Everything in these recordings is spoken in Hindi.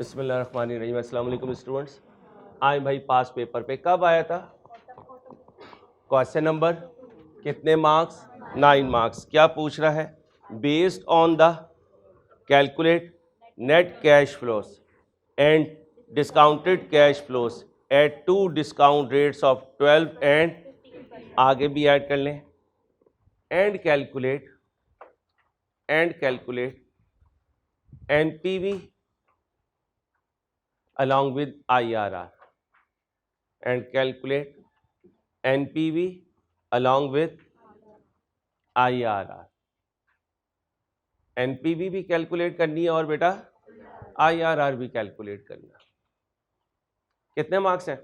बिस्मिल्लाहिर्रहमानिर्रहीम। अस्सलाम वालेकुम स्टूडेंट्स। आए भाई पास पेपर पे कब आया था? क्वेश्चन नंबर कितने मार्क्स? 9 मार्क्स। क्या पूछ रहा है? Based on the calculate net cash flows and discounted cash flows at two discount rates of 12 and आगे भी ऐड कर लें and calculate NPV along with IRR and calculate NPV along with IRR। NPV भी कैलकुलेट करनी है और बेटा IRR भी कैलकुलेट करना। कितने मार्क्स हैं?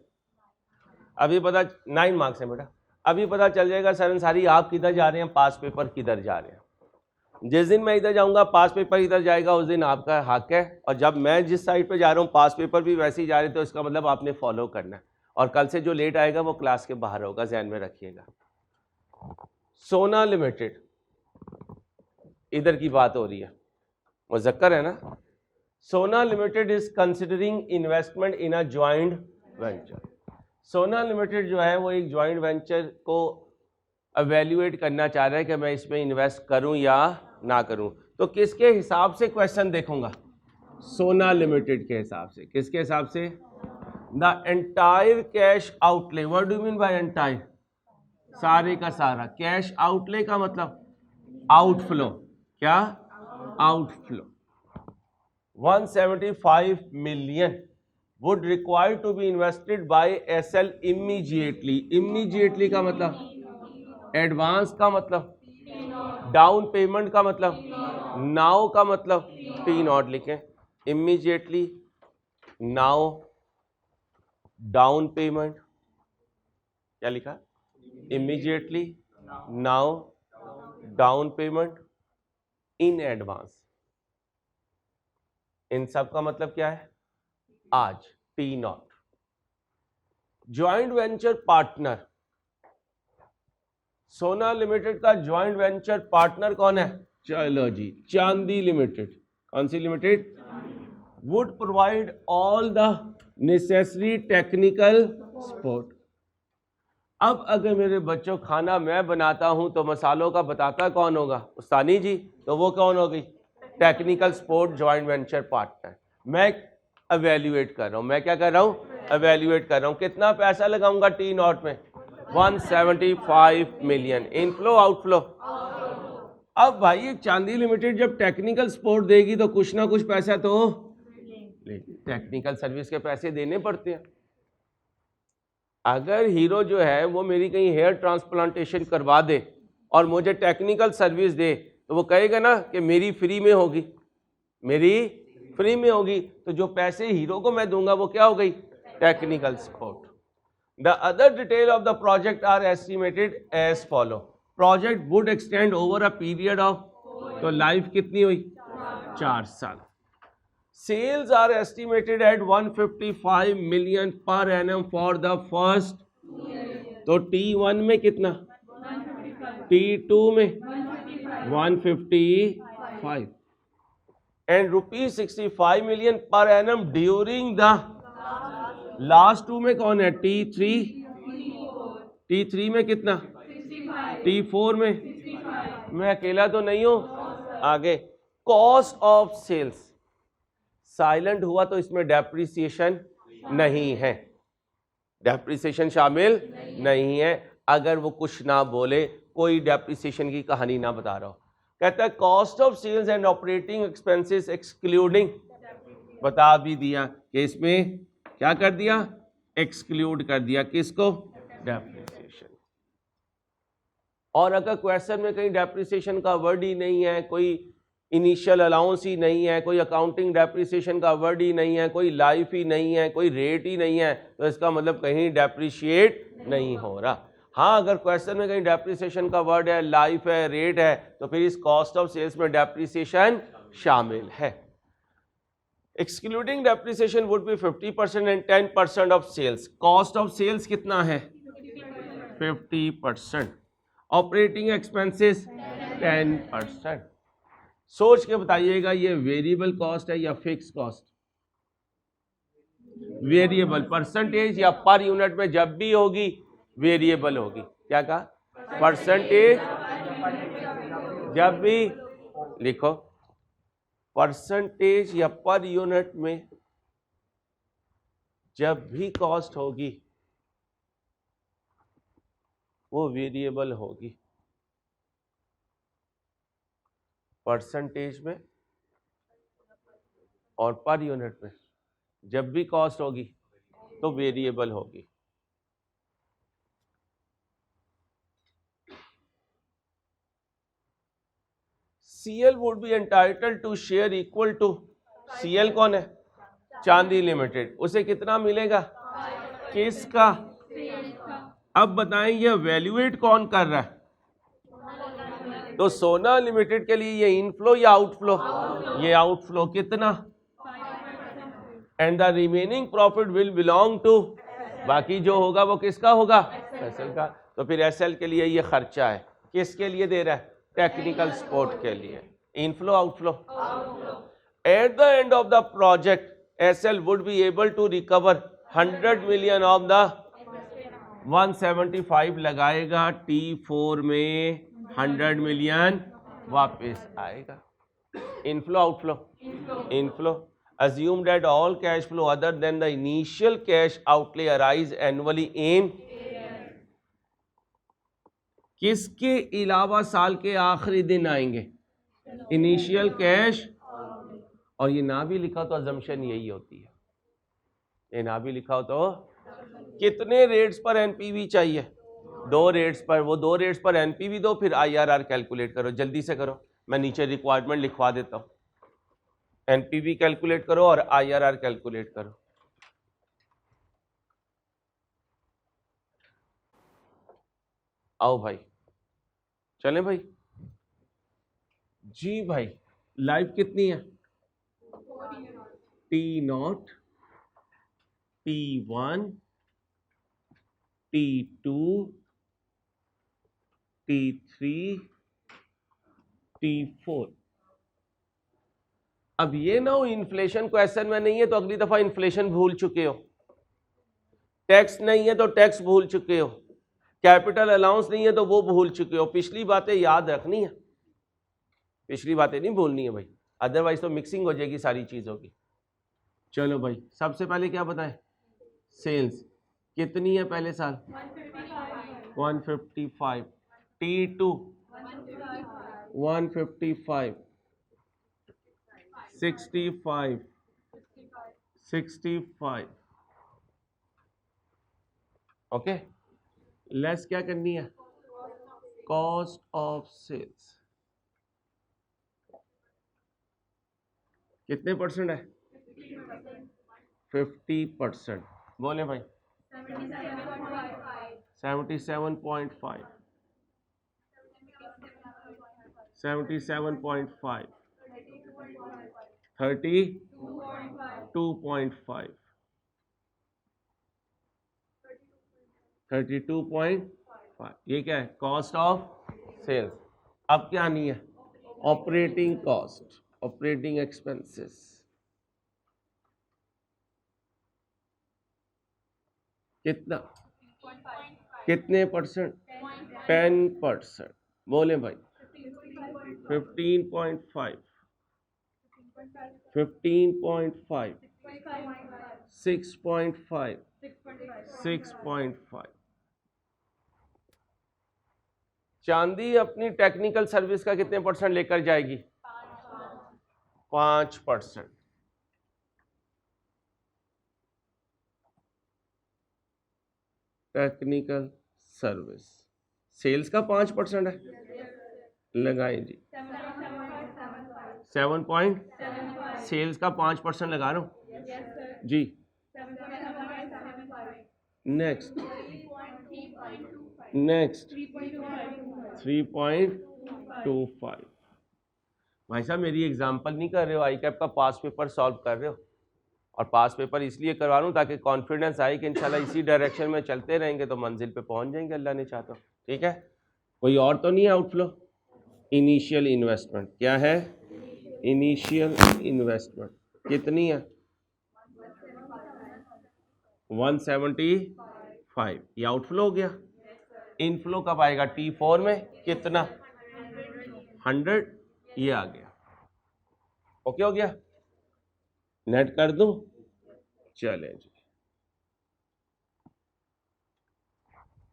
अभी पता 9 मार्क्स हैं बेटा। अभी पता चल जाएगा सर अंसारी आप किधर जा रहे हैं, पास पेपर किधर जा रहे हैं। जिस दिन मैं इधर जाऊंगा पास पेपर इधर जाएगा, उस दिन आपका हक है। और जब मैं जिस साइड पे जा रहा हूँ पास पेपर भी वैसे ही जा रहे, तो इसका मतलब आपने फॉलो करना है। और कल से जो लेट आएगा वो क्लास के बाहर होगा, ध्यान में रखिएगा। सोना लिमिटेड, इधर की बात हो रही है, मुज़क्कर है ना। सोना limited is considering investment in a joint venture. सोना लिमिटेड जो है वो एक ज्वाइंट वेंचर को एवेल्युएट करना चाह रहा है कि मैं इसमें इन्वेस्ट करूं या ना करूं। तो किसके हिसाब से क्वेश्चन देखूंगा? सोना लिमिटेड के हिसाब से। किसके हिसाब से? The entire cash outlay. What do mean by entire? सारे का सारा। कैश आउटले का मतलब आउटफ्लो। क्या? Outflow. 175 million would require to be invested by SL immediately। immediately का मतलब एडवांस का मतलब, डाउन पेमेंट का मतलब, नाउ का मतलब T0 लिखें। Immediately, now, down payment. क्या लिखा? Immediately, now, down payment, in advance. इन सब का मतलब क्या है? आज। T0। Joint venture partner, Sona limited का ज्वाइंट वेंचर पार्टनर कौन है? चलो जी, चांदी लिमिटेड। कौन सी limited? Would provide all the necessary technical support. अब अगर मेरे बच्चों खाना मैं बनाता हूं तो मसालों का बताता कौन होगा? उस्तानी जी। तो वो कौन होगी? Technical support joint venture partner. मैं एवेल्युएट कर रहा हूं। मैं क्या कर रहा हूं? एवेल्युएट कर रहा हूं। कितना पैसा लगाऊंगा T0 में? 175 मिलियन। Inflow outflow? अब भाई चांदी लिमिटेड जब टेक्निकल सपोर्ट देगी तो कुछ ना कुछ पैसा तो टेक्निकल सर्विस के पैसे देने पड़ते हैं। अगर हीरो जो है वो मेरी कहीं हेयर ट्रांसप्लांटेशन करवा दे और मुझे टेक्निकल सर्विस दे, तो वो कहेगा ना कि मेरी फ्री में होगी, मेरी फ्री में होगी। तो जो पैसे हीरो को मैं दूंगा वो क्या हो गई? Technical support. The other detail of the project are estimated as follow। Project would extend over a period of, तो लाइफ कितनी हुई? 4 साल। Sales are estimated at 155 million per annum for the first। तो T1 में कितना? T2 में 155 and ₹65 million per annum during the last 2 में कौन है? T3। T3 में कितना? T4 में। मैं अकेला तो नहीं हूं। आगे कॉस्ट ऑफ सेल्स साइलेंट हुआ तो इसमें डेप्रिसिएशन नहीं है, डेप्रिसिएशन शामिल नहीं है। अगर वो कुछ ना बोले, कोई डेप्रिसिएशन की कहानी ना बता रहा हो, कहता है cost of sales and operating expenses excluding. बता भी दिया कि इसमें क्या कर दिया? एक्सक्लूड कर दिया। किसको? डेप्रिसिएशन। और अगर क्वेश्चन में कहीं डेप्रिसिएशन का वर्ड ही नहीं है, कोई इनिशियल अलाउंस ही नहीं है, कोई अकाउंटिंग डेप्रिसिएशन का वर्ड ही नहीं है, कोई लाइफ ही नहीं है, कोई रेट ही नहीं है, तो इसका मतलब कहीं डेप्रिशिएट नहीं हो रहा। हाँ, अगर क्वेश्चन में कहीं डेप्रिसिएशन का वर्ड है, लाइफ है, रेट है, तो फिर इस कॉस्ट ऑफ सेल्स में डेप्रिसिएशन शामिल है। Excluding depreciation would be 50% and 10% of sales। Cost of sales कितना है? 50%। Operating expenses 10%। सोच के बताइएगा ये वेरिएबल कॉस्ट है या फिक्स कॉस्ट? वेरिएबल, परसेंटेज या पर यूनिट में जब भी होगी वेरिएबल होगी। क्या कहा? परसेंटेज जब भी, लिखो परसेंटेज या पर यूनिट में जब भी कॉस्ट होगी वो वेरिएबल होगी। परसेंटेज में और पर यूनिट में जब भी कॉस्ट होगी तो वेरिएबल होगी। CL would be entitled to share equal to, CL कौन है? चांदी लिमिटेड। उसे कितना मिलेगा? किसका? अब बताएं ये वैल्यूएट कौन कर रहा है? तो सोना लिमिटेड के लिए ये इनफ्लो या आउटफ्लो? ये आउटफ्लो। कितना? And the remaining profit will belong to, बाकी जो होगा वो किसका होगा? एसएल का। तो फिर एसएल के लिए ये खर्चा है। किसके लिए दे रहा है? टेक्निकल सपोर्ट के लिए। Inflow outflow? At the end of the project SL would be able to recover 100 million of the 175 लगाएगा, T4 में 100 मिलियन वापस आएगा। Inflow outflow? Inflow. Assume that all cash flow other than the initial cash outlay arise annually in, किसके अलावा साल के आखिरी दिन आएंगे? Initial cash. और ये ना भी लिखा तो अजम्पशन यही होती है, ये ना भी लिखा हो तो कितने रेट्स पर एनपीवी चाहिए? 2 रेट्स पर। वो 2 रेट्स पर एनपीवी दो, फिर आईआरआर कैलकुलेट करो। जल्दी से करो, मैं नीचे रिक्वायरमेंट लिखवा देता हूँ। एनपीवी कैलकुलेट करो और आईआरआर कैलकुलेट करो। आओ भाई, चलें भाई। जी भाई, लाइफ कितनी है? T0, T1, T2, T3, T4। अब ये ना हो इन्फ्लेशन क्वेश्चन में नहीं है तो अगली दफा इन्फ्लेशन भूल चुके हो, टैक्स नहीं है तो टैक्स भूल चुके हो, कैपिटल अलाउंस नहीं है तो वो भूल चुके हो। पिछली बातें याद रखनी है, पिछली बातें नहीं भूलनी है भाई, अदरवाइज तो मिक्सिंग हो जाएगी सारी चीजों की। चलो भाई, सबसे पहले क्या बताएं? सेल्स कितनी है पहले साल? 155। T2 155, 65, 65। ओके, लेस क्या करनी है? Cost of sales. कितने परसेंट है? 50%। बोले भाई 77.5, 77.5, 32.5, 32.5। ये क्या है? Cost of sales. अब क्या नहीं है? Operating cost, operating expenses. कितना? कितने परसेंट? 10%। बोले भाई 15.5, 15.5, 6.5, 6.5। चांदी अपनी टेक्निकल सर्विस का कितने परसेंट लेकर जाएगी? 5%। टेक्निकल सर्विस सेल्स का 5% है, लगाएं जी 7 सेल्स का 5% लगा रहा हूं जी। नेक्स्ट 3.25। भाई साहब मेरी एग्जांपल नहीं कर रहे हो, आई कैप का पास पेपर सॉल्व कर रहे हो। और पास पेपर इसलिए करवा रहा हूँ ताकि कॉन्फिडेंस आए कि इंशाल्लाह इसी डायरेक्शन में चलते रहेंगे तो मंजिल पे पहुंच जाएंगे, अल्लाह ने चाहता। ठीक है, कोई और तो नहीं है आउटफ्लो? इनिशियल इन्वेस्टमेंट क्या है? इनिशियल इन्वेस्टमेंट कितनी है? 175, ये आउटफ्लो हो गया। इनफ्लो कब आएगा? T4 में कितना? 100, ये आ गया। ओके हो गया? नेट कर दूं? चले जी,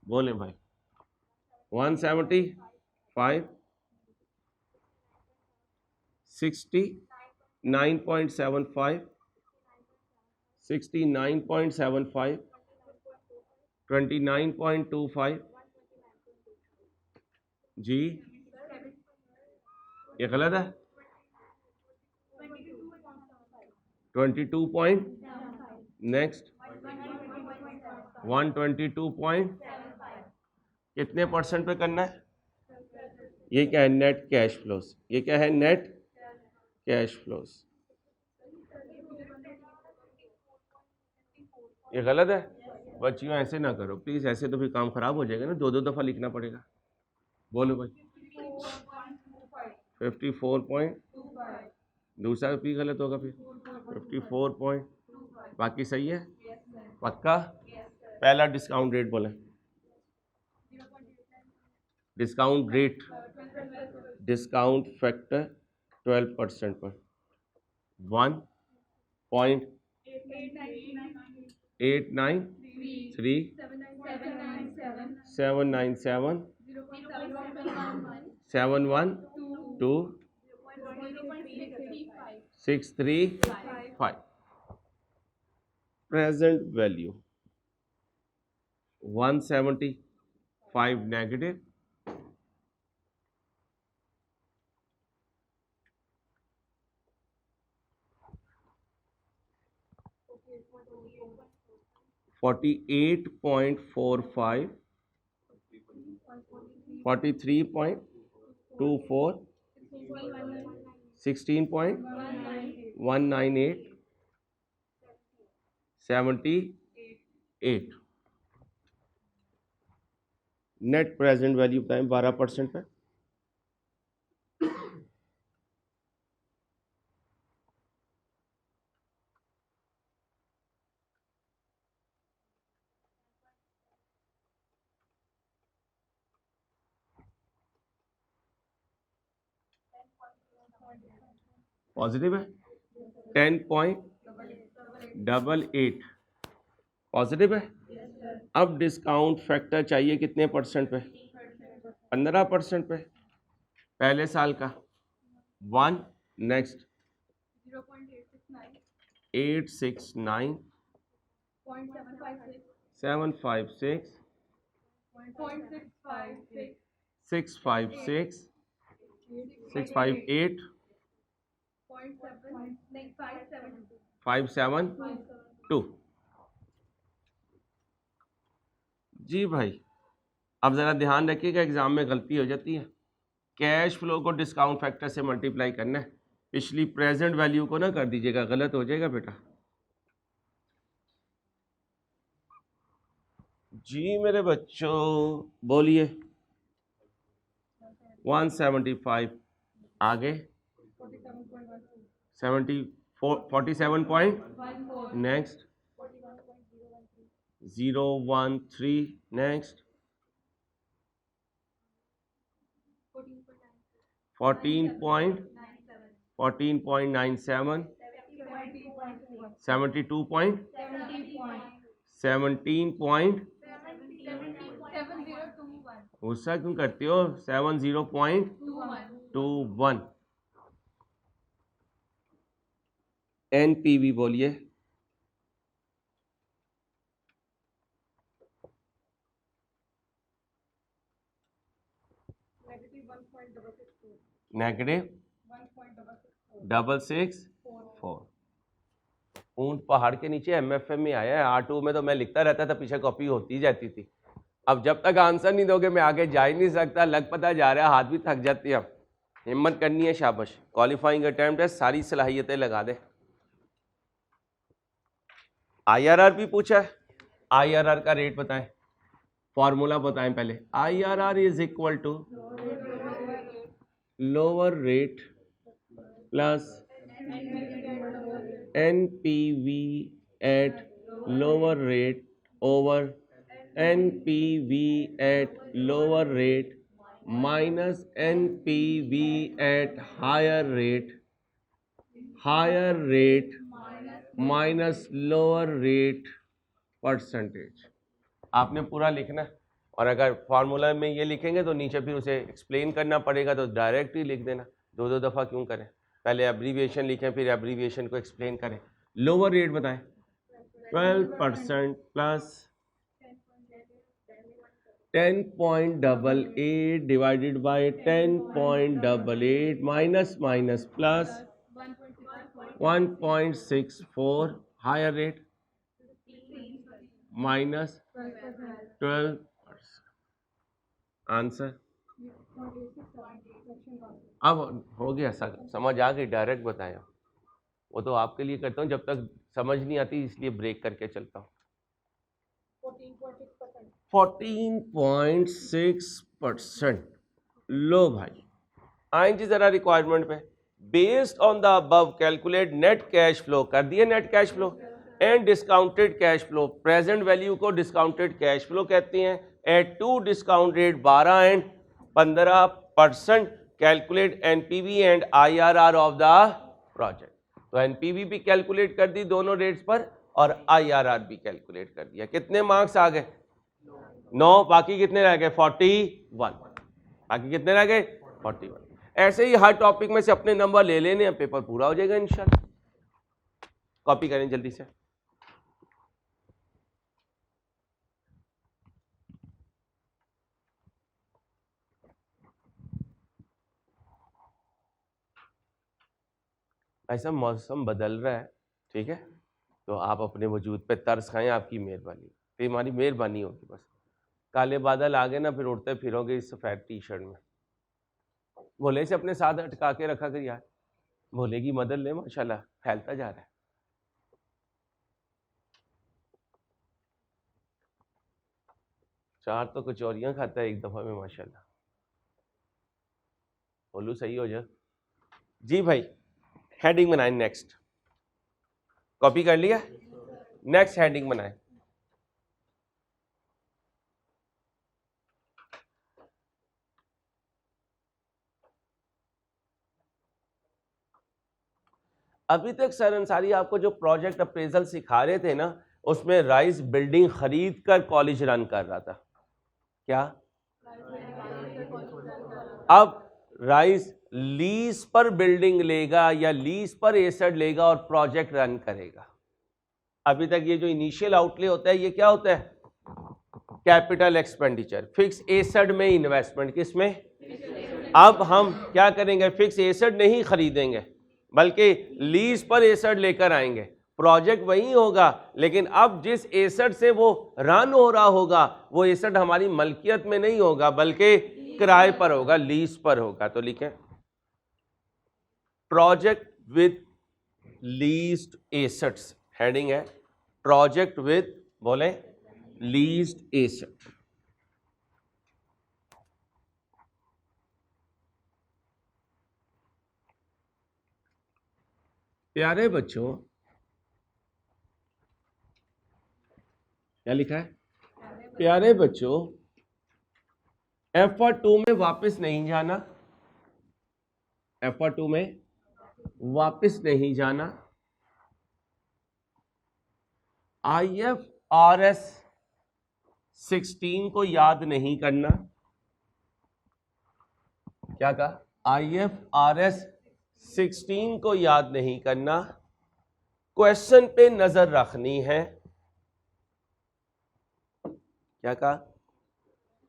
बोले भाई। 175, 69.75, 69.75, 29.25 जी, ये गलत है। 22 पॉइंट, नेक्स्ट 122 पॉइंट, कितने परसेंट पे करना है? ये क्या है? Net cash flows. ये क्या है? Net cash flows. ये गलत है बच्चियों, ऐसे ना करो प्लीज, ऐसे तो फिर काम खराब हो जाएगा ना, दो दफा लिखना पड़ेगा। बोलो भाई। 54 पॉइंट, दूसरा भी गलत होगा फिर। 54 पॉइंट, बाकी सही है पक्का? पहला डिस्काउंट रेट बोले। डिस्काउंट रेट, डिस्काउंट फैक्टर 12% पर 1.893797 present value 175 negative, 48.45, 43.24, 16.198, 78। Net present value बताएं 12% पे। पॉजिटिव है 10.88 पॉजिटिव है। अब डिस्काउंट फैक्टर चाहिए कितने परसेंट पे? 15% पे, पहले साल का 1, नेक्स्ट 869.756, 656, 658, 572 जी भाई। अब जरा ध्यान रखिएगा, एग्जाम में गलती हो जाती है। कैश फ्लो को डिस्काउंट फैक्टर से मल्टीप्लाई करना है, पिछली प्रेजेंट वैल्यू को ना कर दीजिएगा, गलत हो जाएगा बेटा। जी मेरे बच्चों बोलिए। 175 आगे 47 पॉइंट, नेक्स्ट 013, नेक्स्ट 14.97, 72 पॉइंट, 17 गुस्सा क्यों करते हो? 70.21 एनपीवी बोलिए। नेगेटिव 1.664। ऊंट पहाड़ के नीचे एमएफएम में आया है, R2 में तो मैं लिखता रहता था, पीछे कॉपी होती जाती थी। अब जब तक आंसर नहीं दोगे मैं आगे जा ही नहीं सकता, लग पता जा रहा है, हाथ भी थक जाती है। हिम्मत करनी है, शाबाश। क्वालिफाइंग अटेम्प्ट है, सारी सलाहियतें लगा दे। आईआरआर भी पूछा है, आईआरआर का रेट बताएं, फॉर्मूला बताएं पहले। IRR is equal to lower rate plus NPV at lower rate over NPV at lower rate minus NPV at higher rate minus lower rate percentage. आपने पूरा लिखना है, और अगर फार्मूला में ये लिखेंगे तो नीचे फिर उसे एक्सप्लेन करना पड़ेगा, तो डायरेक्ट ही लिख देना, दो दो दफ़ा क्यों करें, पहले एब्रीविएशन लिखें फिर एब्रीविएशन को एक्सप्लेन करें। लोअर रेट बताएं 12% plus 10.88 divided by 10.88 minus minus plus 1.64 higher rate minus 12%। Answer अब हो गया, समझ आ गई, डायरेक्ट बताया। वो तो आपके लिए करता हूँ, जब तक समझ नहीं आती इसलिए ब्रेक करके चलता हूँ। 14.6%। लो भाई आएंगे जरा रिक्वायरमेंट पे। Based on the above calculate net cash flow, कर दिए net cash flow and discounted cash flow. Present value को डिस्काउंटेड कैश फ्लो कहते हैं। At two discount rate 12 and 15%। Calculate NPV and IRR of the project. तो एनपीवी भी कैलकुलेट कर दी दोनों रेट्स पर, और आईआरआर भी कैलकुलेट कर दिया। कितने मार्क्स आ गए? 9। बाकी कितने रह गए? 41। बाकी कितने रह गए? 41। ऐसे ही हर टॉपिक में से अपने नंबर ले लेने, पेपर पूरा हो जाएगा इंशाल्लाह। कॉपी करें जल्दी से। ऐसा मौसम बदल रहा है, ठीक है, तो आप अपने वजूद पे तरस खाएं, आपकी मेहरबानी, तो हमारी मेहरबानी होगी बस। काले बादल आ गए ना, फिर उड़ते फिरोगे इस सफ़ेद टी शर्ट में। भोले से अपने साथ अटका के रखा कर यार, भोले की मदद ले, माशाल्लाह फैलता जा रहा है। चार तो कचौरियाँ खाता है एक दफ़ा में माशाल्लाह। बोलू सही हो जाए जी भाई। हेडिंग बनाए नेक्स्ट। कॉपी कर लिया? नेक्स्ट हेडिंग बनाए। अभी तक सर अंसारी आपको जो प्रोजेक्ट अप्रेजल सिखा रहे थे ना, उसमें राइस बिल्डिंग खरीद कर कॉलेज रन कर रहा था। क्या? अब राइस लीज पर बिल्डिंग लेगा या लीज पर एसेट लेगा और प्रोजेक्ट रन करेगा। अभी तक ये जो इनिशियल आउटले होता है, ये क्या होता है? Capital expenditure. फिक्स एसेट में इन्वेस्टमेंट, किसमें? अब हम क्या करेंगे? फिक्स एसेट नहीं खरीदेंगे, बल्कि लीज पर एसेट लेकर आएंगे। प्रोजेक्ट वही होगा, लेकिन अब जिस एसेट से वो रन हो रहा होगा, वो एसेट हमारी मलकियत में नहीं होगा, बल्कि किराए पर होगा, लीज पर होगा। तो लिखें project with leased assets. Heading है प्रोजेक्ट विद, बोले, लीज्ड एसेट। प्यारे बच्चों, क्या लिखा है? प्यारे बच्चों, एफर्ट 2 में वापस नहीं जाना, एफर्ट 2 में वापस नहीं जाना। IFRS 16 को याद नहीं करना। क्या कहा? IFRS 16 को याद नहीं करना। क्वेश्चन पे नजर रखनी है। क्या कहा?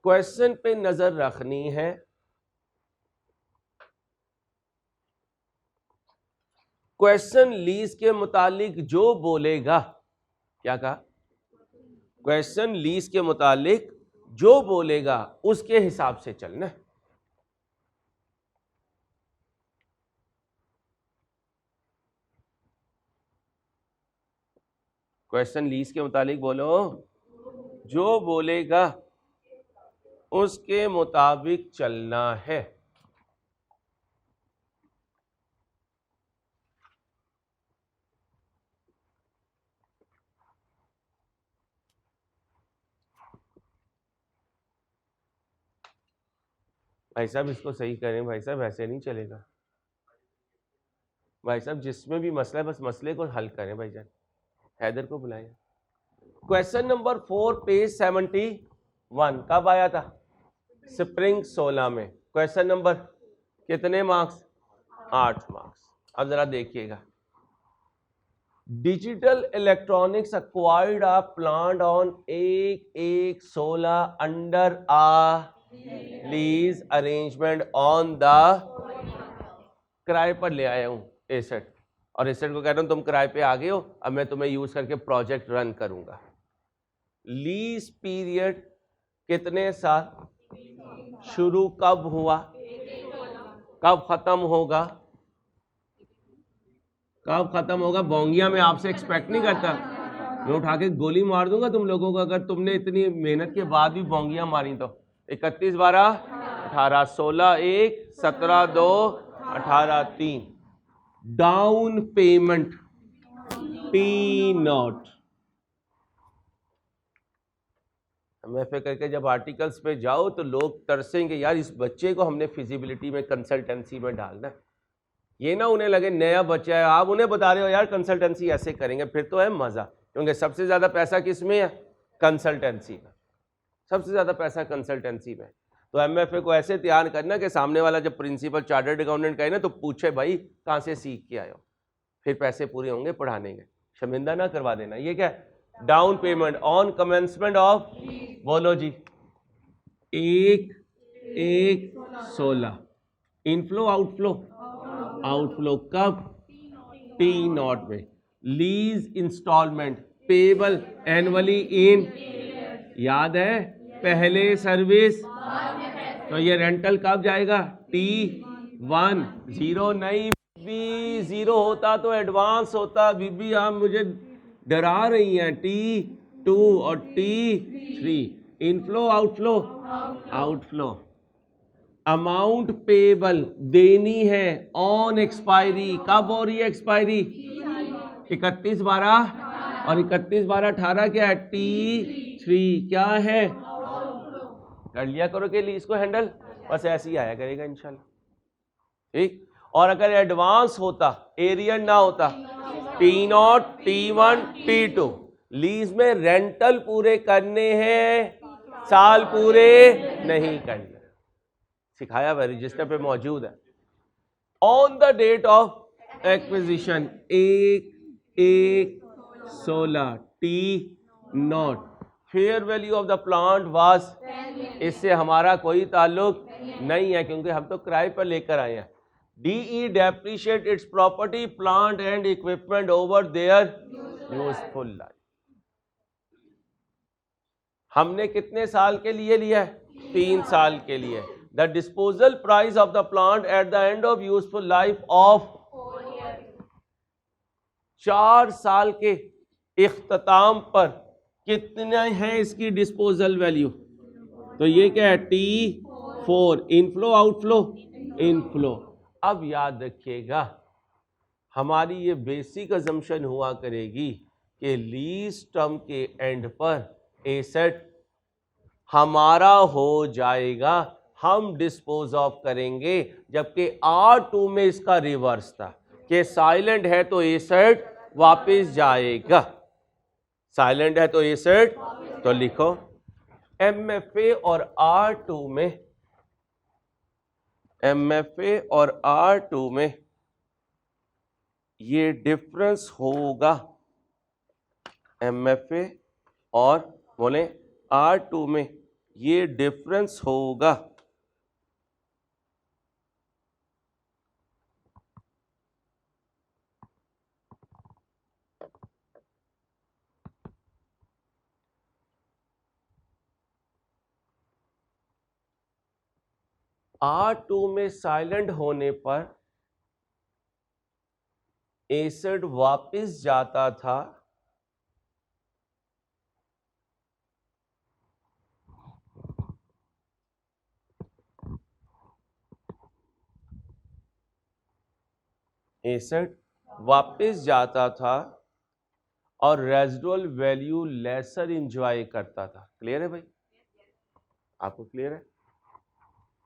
क्वेश्चन पे नजर रखनी है। क्वेश्चन लीज के मुतालिक जो बोलेगा, क्या कहा? क्वेश्चन लीज के मुतालिक जो बोलेगा उसके हिसाब से चलना है। क्वेश्चन लीज के मुतालिक बोलो, जो बोलेगा उसके मुताबिक चलना है। भाई साहब इसको सही करें भाई साहब, ऐसे नहीं चलेगा भाई साहब, जिसमें भी मसला है बस मसले को हल करें भाई जान। हैदर को बुलाएं। क्वेश्चन नंबर 4 पेज 71 कब आया था? स्प्रिंग 16 में। क्वेश्चन नंबर कितने मार्क्स? 8 मार्क्स। अब जरा देखिएगा, digital electronics acquired a plant on 1/16 under a lease arrangement on the, किराए पर ले आया हूं एसेट, और एसेट को कह रहा हूं तुम किराए पे आ गए हो, अब मैं तुम्हें यूज करके प्रोजेक्ट रन करूंगा। लीज पीरियड कितने साल? शुरू कब हुआ, कब खत्म होगा? कब खत्म होगा? बोंगिया में आपसे एक्सपेक्ट नहीं करता, मैं उठा के गोली मार दूंगा तुम लोगों को अगर तुमने इतनी मेहनत के बाद भी बोंगिया मारी तो। 31 12 18 16 1 17 2 18 3। Down payment T0। MFA करके जब आर्टिकल्स पे जाओ तो लोग तरसेंगे, यार इस बच्चे को हमने फिजिबिलिटी में कंसल्टेंसी में डालना है। ये ना उन्हें लगे नया बच्चा है, आप उन्हें बता रहे हो यार कंसल्टेंसी ऐसे करेंगे, फिर तो है मजा, क्योंकि सबसे ज्यादा पैसा किस में है? कंसल्टेंसी में। सबसे ज्यादा पैसा कंसल्टेंसी में। तो MFA को ऐसे तैयार करना कि सामने वाला जब प्रिंसिपल चार्टर्ड अकाउंटेंट कहे ना तो पूछे भाई कहाँ से सीख के आए हो, फिर पैसे पूरे होंगे पढ़ाने के, शर्मिंदा ना करवा देना। ये क्या है? Down payment on commencement of, बोलो जी, 1/16। इनफ्लो आउटफ्लो, आउटफ्लो कब? T0 में। Lease installment payable annually in, याद है? पहले सर्विस, तो ये रेंटल कब जाएगा? T1। 0 नहीं बीबी, 0 होता तो एडवांस होता। बीबी आप मुझे डरा रही हैं। T2 और T3। Inflow outflow, outflow. Amount payable देनी है ऑन एक्सपायरी, कब हो रही है एक्सपायरी? 31 12 और 31 12 18 क्या है? T3 क्या है? कर लिया करो के लिए इसको हैंडल, बस ऐसे ही आया करेगा इंशाल्लाह। ठीक। और अगर एडवांस होता, एरियर ना होता, T0 T1 T2। लीज में रेंटल पूरे करने हैं, साल पूरे नहीं करने। सिखाया हुआ रजिस्टर पे मौजूद है। On the date of acquisition 1/16 T0। Fair value of the plant was, इससे हमारा कोई ताल्लुक नहीं है क्योंकि हम तो किराए पर लेकर आए हैं। DE depreciate its property plant and equipment over their useful life. हमने कितने साल के लिए लिया है? 3 साल के लिए। The disposal price of the plant at the end of useful life of 4 साल के इख्तिताम पर कितना है इसकी डिस्पोजल वैल्यू? तो ये क्या है? T4। Inflow outflow, inflow. अब याद रखिएगा हमारी ये बेसिक अजम्पशन हुआ करेगी कि लीज टर्म के एंड पर एसेट हमारा हो जाएगा, हम डिस्पोज ऑफ करेंगे, जबकि R2 में इसका रिवर्स था कि साइलेंट है तो एसेट वापस जाएगा। साइलेंट है तो एसेट, तो लिखो MFA और R2 में, MFA और R2 में ये डिफरेंस होगा। MFA और बोले R2 में ये डिफरेंस होगा। R2 में साइलेंट होने पर एसेट वापस जाता था, एसेट वापस जाता था और रेजिडुअल वैल्यू लेसर इंजॉय करता था। क्लियर है भाई? आपको क्लियर है?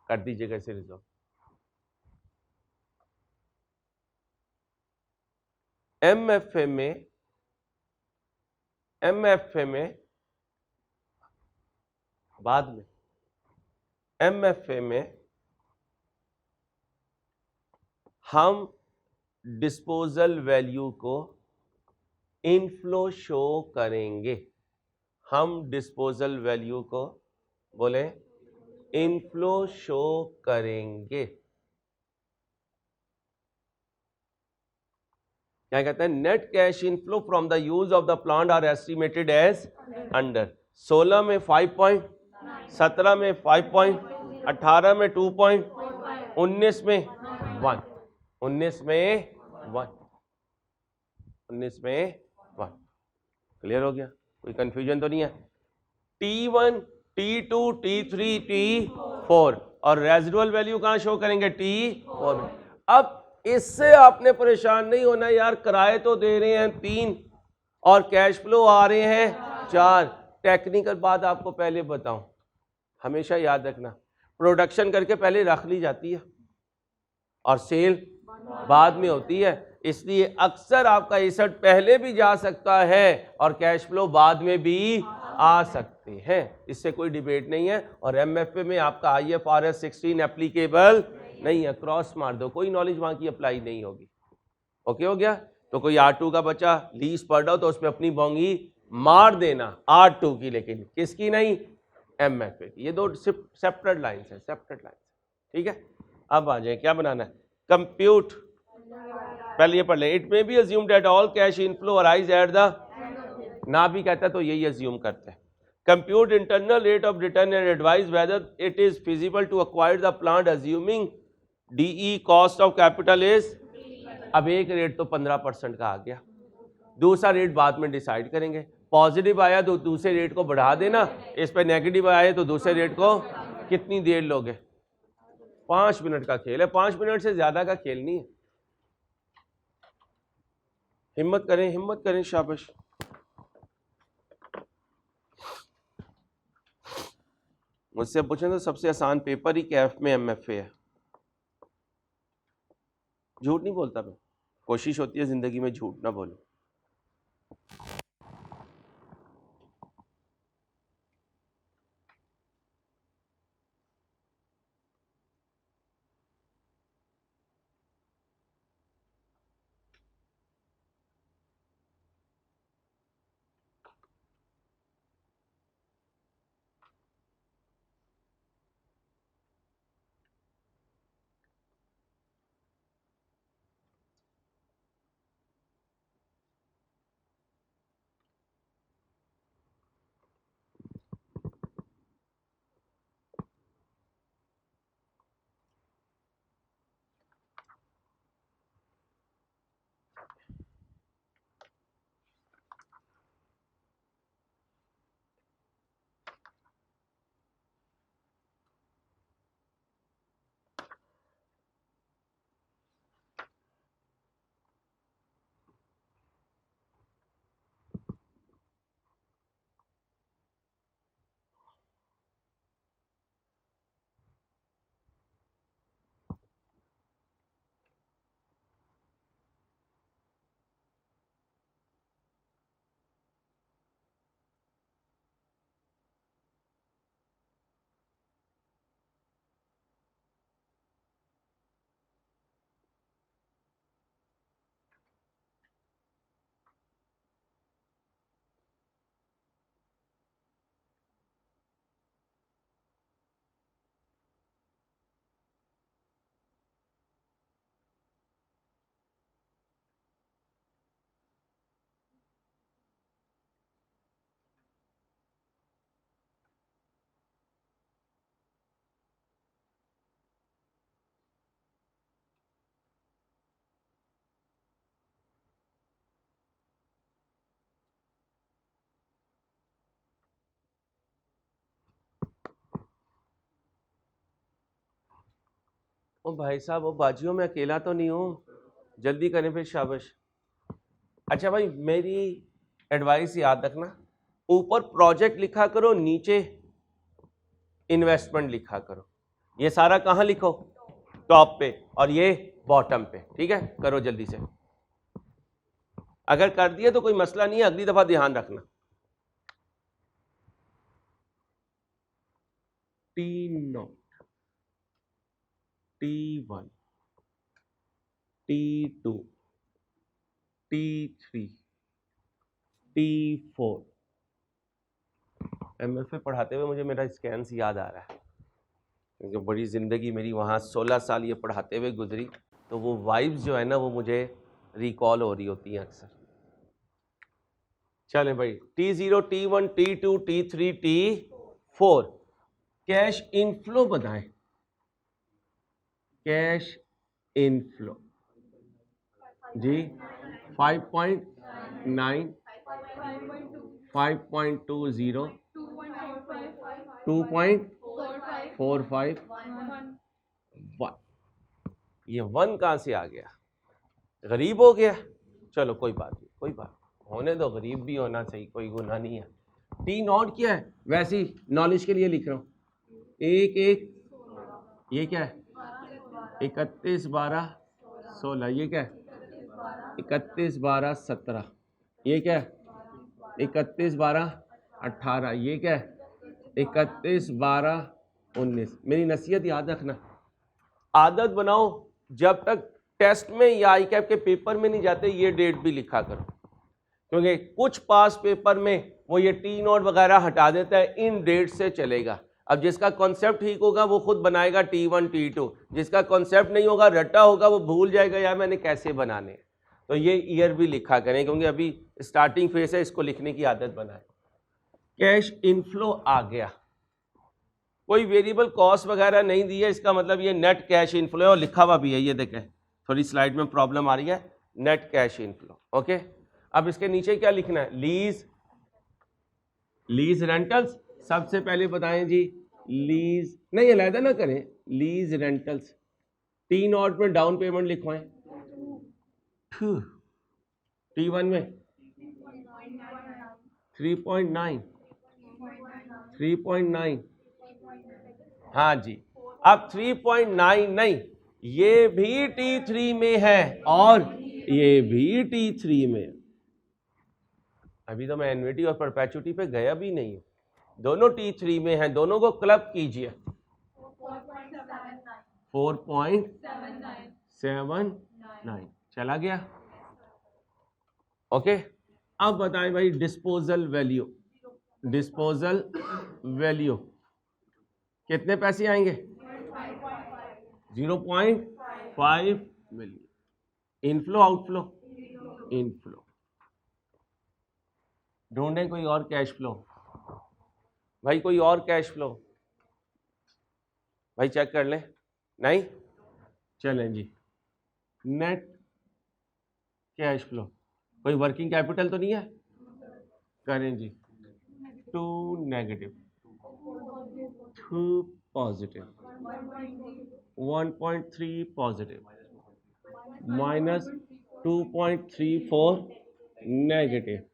कर दीजिएगा इसे रिजॉल्व। एमएफए में बाद में एमएफए में हम डिस्पोजल वैल्यू को इनफ्लो शो करेंगे। हम डिस्पोजल वैल्यू को बोले इनफ्लो शो करेंगे। क्या कहते हैं? Net cash inflow from the use of the plant are estimated as under. 16 में 5 पॉइंट, 17 में 5 पॉइंट, 18 में 2 पॉइंट, 19 में 1, 19 में 1, 19 में 1। क्लियर हो गया? कोई कंफ्यूजन तो नहीं है? T1, T2, T3, T4 और रेजिडुअल वैल्यू कहां शो करेंगे? T4 में। अब इससे आपने परेशान नहीं होना यार, किराए तो दे रहे हैं 3 और कैश फ्लो आ रहे हैं 4। टेक्निकल बात आपको पहले बताऊं, हमेशा याद रखना, प्रोडक्शन करके पहले रख ली जाती है और सेल बाद में होती है, इसलिए अक्सर आपका एसेट पहले भी जा सकता है और कैश फ्लो बाद में भी आ सकते हैं, इससे कोई डिबेट नहीं है। और एमएफए में आपका IFRS 16 एप्लीकेबल नहीं है, क्रॉस मार दो, कोई नॉलेज वहां की अप्लाई नहीं होगी। ओके हो गया? तो कोई R2 का बच्चा लीज पढ़ रहा हो तो उसमें अपनी बोंगी मार देना R2 की, लेकिन किसकी नहीं? एमएफए की। ये दो सेपरेट लाइंस है, सेपरेट लाइंस। ठीक है, अब आ जाए, क्या बनाना है? कंप्यूट, पहले ये पढ़ लें। It may be assumed that all cash inflow arise at the, ना भी कहता है तो यही अज्यूम करते हैं। Compute internal rate of return and advise whether it is feasible to acquire the plant assuming DE cost of capital is. अब एक रेट तो 15% का आ गया, दूसरा रेट बाद में डिसाइड करेंगे। पॉजिटिव आया तो दूसरे रेट को बढ़ा देना, इस पर नेगेटिव आया तो दूसरे रेट को। कितनी देर लोगे? 5 मिनट का खेल है, 5 मिनट से ज्यादा का खेल नहीं है। हिम्मत करें, हिम्मत करें, शाबाश। मुझसे पूछें तो सबसे आसान पेपर ही कैफ में एमएफए है। झूठ नहीं बोलता मैं, कोशिश होती है जिंदगी में झूठ ना बोलूं। ओ भाई साहब, वो बाजियों में अकेला तो नहीं हूँ, जल्दी करें फिर, शाबाश। अच्छा भाई, मेरी एडवाइस याद रखना, ऊपर प्रोजेक्ट लिखा करो, नीचे इन्वेस्टमेंट लिखा करो। ये सारा कहाँ लिखो, टॉप पे, और ये बॉटम पे। ठीक है, करो जल्दी से। अगर कर दिए तो कोई मसला नहीं है, अगली दफा ध्यान रखना। T0, T1, T2, T3, T4। MFA पढ़ाते हुए मुझे मेरा स्कैन याद आ रहा है, क्योंकि बड़ी ज़िंदगी मेरी वहाँ 16 साल ये पढ़ाते हुए गुजरी, तो वो वाइब्स जो है ना वो मुझे रिकॉल हो रही होती हैं अक्सर। चलें भाई, T0, T1, T2, T3, T4। Cash inflow बताएं, कैश इनफ्लो जी 5.9, 5.20, 2.45, 1। ये 1 कहाँ से आ गया? गरीब हो गया? चलो कोई बात नहीं, कोई बात होने दो, गरीब भी होना चाहिए, कोई गुनाह नहीं है। T0 क्या है? वैसे ही नॉलेज के लिए लिख रहा हूँ। एक ये क्या है? 31, 12, 16। ये क्या है? 31, 12, 17। ये क्या है? 31, 12, 18। ये क्या है? 31, 12, 19। मेरी नसीहत याद रखना, आदत बनाओ, जब तक टेस्ट में या ICAP के पेपर में नहीं जाते ये डेट भी लिखा करो, क्योंकि कुछ पास पेपर में वो ये T0 वगैरह हटा देता है, इन डेट से चलेगा। अब जिसका कॉन्सेप्ट ठीक होगा वो खुद बनाएगा T1, T2, जिसका कॉन्सेप्ट नहीं होगा, रट्टा होगा, वो भूल जाएगा यार मैंने कैसे बनाने हैं। तो ये ईयर भी लिखा करें, क्योंकि अभी स्टार्टिंग फेज है, इसको लिखने की आदत बनाए। कैश इनफ्लो आ गया, कोई वेरिएबल कॉस्ट वगैरह नहीं दी है, इसका मतलब ये नेट कैश इनफ्लो है, और लिखा हुआ भी है, ये देखें थोड़ी स्लाइड में प्रॉब्लम आ रही है, नेट कैश इनफ्लो। ओके, अब इसके नीचे क्या लिखना है? Lease rentals. सबसे पहले बताएं जी, लीज नहीं अलहदा ना करें, लीज रेंटल्स। T0 में डाउन पेमेंट लिखवाएं, T1 में 3.9, 3.9। हाँ जी, अब 3.9 नहीं, ये भी T3 में है और ये भी T3 में। अभी तो मैं एन्युटी और परपेचुटी पे गया भी नहीं हूं, दोनों T3 में हैं, दोनों को क्लब कीजिए। 4.79 चला गया। ओके, अब बताएं भाई डिस्पोजल वैल्यू। डिस्पोजल वैल्यू कितने पैसे आएंगे? 0.5 मिलियन। Inflow outflow? इनफ्लो। ढूंढें कोई और कैश फ्लो भाई, कोई और कैश फ्लो भाई, चेक कर लें। नहीं, चलें जी, नेट कैश फ्लो। कोई वर्किंग कैपिटल तो नहीं है? करें जी, 2 नेगेटिव, 2 पॉजिटिव, 1.3 पॉजिटिव, -2.34 नेगेटिव,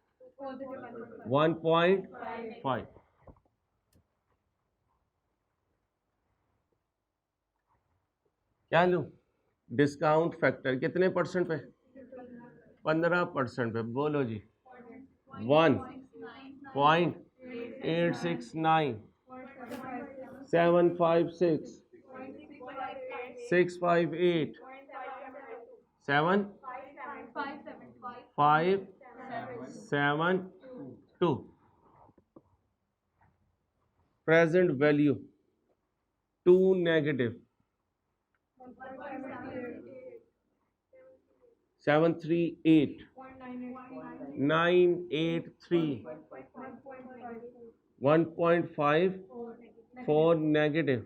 1.5। क्या लूं? डिस्काउंट फैक्टर कितने परसेंट पे? 15% पे। बोलो जी, 1.869, 756, 658, 7572। Present value 2 negative, 738, 983, 1.54 negative,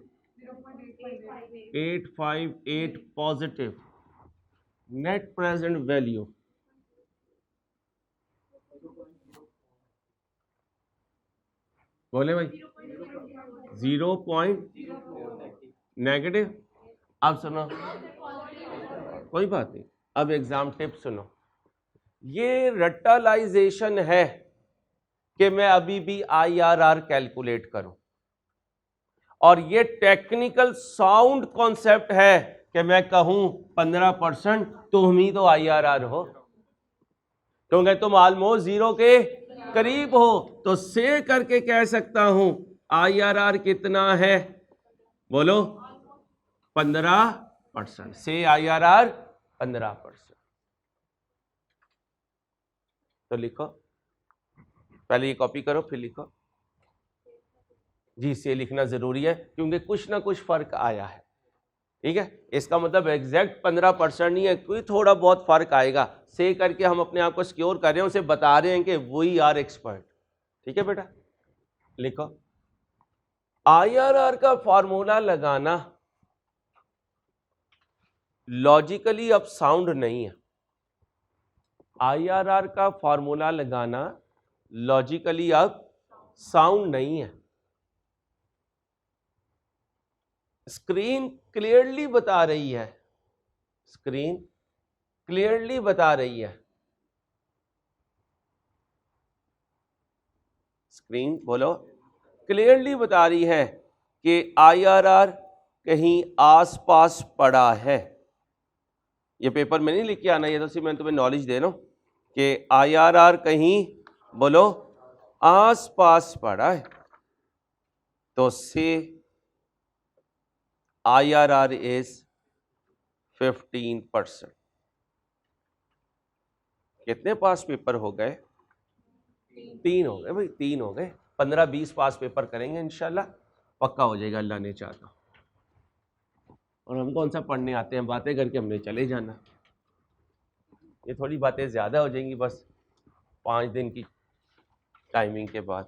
858 positive. Net present value बोले भाई 0 नेगेटिव। अब सुनो, कोई बात नहीं, अब एग्जाम टिप सुनो। ये रट्टालाइजेशन है कि मैं अभी भी IRR कैलकुलेट करूं, और ये टेक्निकल साउंड कॉन्सेप्ट है कि मैं कहूं 15% तुम ही तो IRR हो, क्योंकि तुम ऑलमोस्ट 0 के करीब हो। तो से करके कह सकता हूं IRR कितना है, बोलो 15%। से IRR 15%। तो लिखो, पहले ये कॉपी करो फिर लिखो जी। से लिखना जरूरी है क्योंकि कुछ ना कुछ फर्क आया है, ठीक है। इसका मतलब एग्जैक्ट 15% नहीं है, कोई थोड़ा बहुत फर्क आएगा। से करके हम अपने आप को सिक्योर कर रहे हैं, उसे बता रहे हैं कि वी आर एक्सपर्ट, ठीक है बेटा। लिखो, IRR का फॉर्मूला लगाना लॉजिकली अब साउंड नहीं है। IRR का फॉर्मूला लगाना लॉजिकली अब साउंड नहीं है। स्क्रीन क्लियरली बता रही है, स्क्रीन क्लियरली बता रही है, स्क्रीन बोलो क्लियरली बता रही है कि IRR कहीं आसपास पड़ा है। ये पेपर में नहीं लिख के आना, ये तो सिर्फ मैं तुम्हें नॉलेज दे रहा हूं कि IRR कहीं बोलो आसपास पड़ा है। तो से IRR is 15%। कितने पास पेपर हो गए? 3 हो गए भाई, 3 हो गए। 15-20 पास पेपर करेंगे इंशाल्लाह, पक्का हो जाएगा अल्लाह ने चाहा। और हम कौन सा पढ़ने आते हैं, बातें करके हमने चले जाना। ये थोड़ी बातें ज़्यादा हो जाएंगी बस 5 दिन की टाइमिंग के बाद।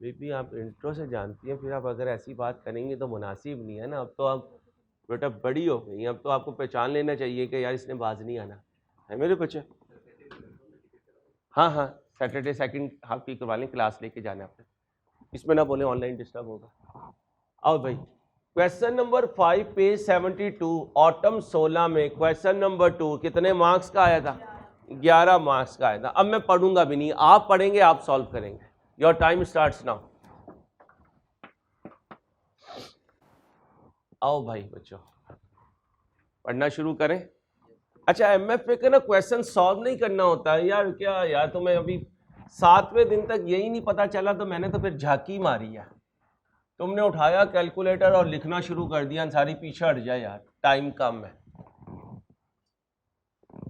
बीबी आप इंट्रो से जानती हैं, फिर आप अगर ऐसी बात करेंगे तो मुनासिब नहीं है ना। अब तो आप बेटा बड़ी हो गई, अब तो आपको पहचान लेना चाहिए कि यार इसने बाज नहीं आना है मेरे बच्चे। हाँ हाँ, सैटरडे सेकंड हाफ की करवा लें, क्लास लेके जाना आपने, इसमें ना बोले ऑनलाइन डिस्टर्ब होगा। आओ भाई, क्वेश्चन नंबर 5 पेज 72 ऑटम 16 में क्वेश्चन नंबर 2 कितने मार्क्स का आया था? 11 मार्क्स का आया था। अब मैं पढ़ूंगा भी नहीं, आप पढ़ेंगे, आप सॉल्व करेंगे। Your time starts now. आओ भाई बच्चों, पढ़ना शुरू करें। अच्छा, MFA का ना क्वेश्चन सॉल्व नहीं करना होता है यार। क्या यार, तुम्हें अभी 7वें दिन तक यही नहीं पता चला तो मैंने तो फिर झांकी मारी है। तुमने उठाया कैलकुलेटर और लिखना शुरू कर दिया, सारी पीछे हट जाए यार, टाइम कम है।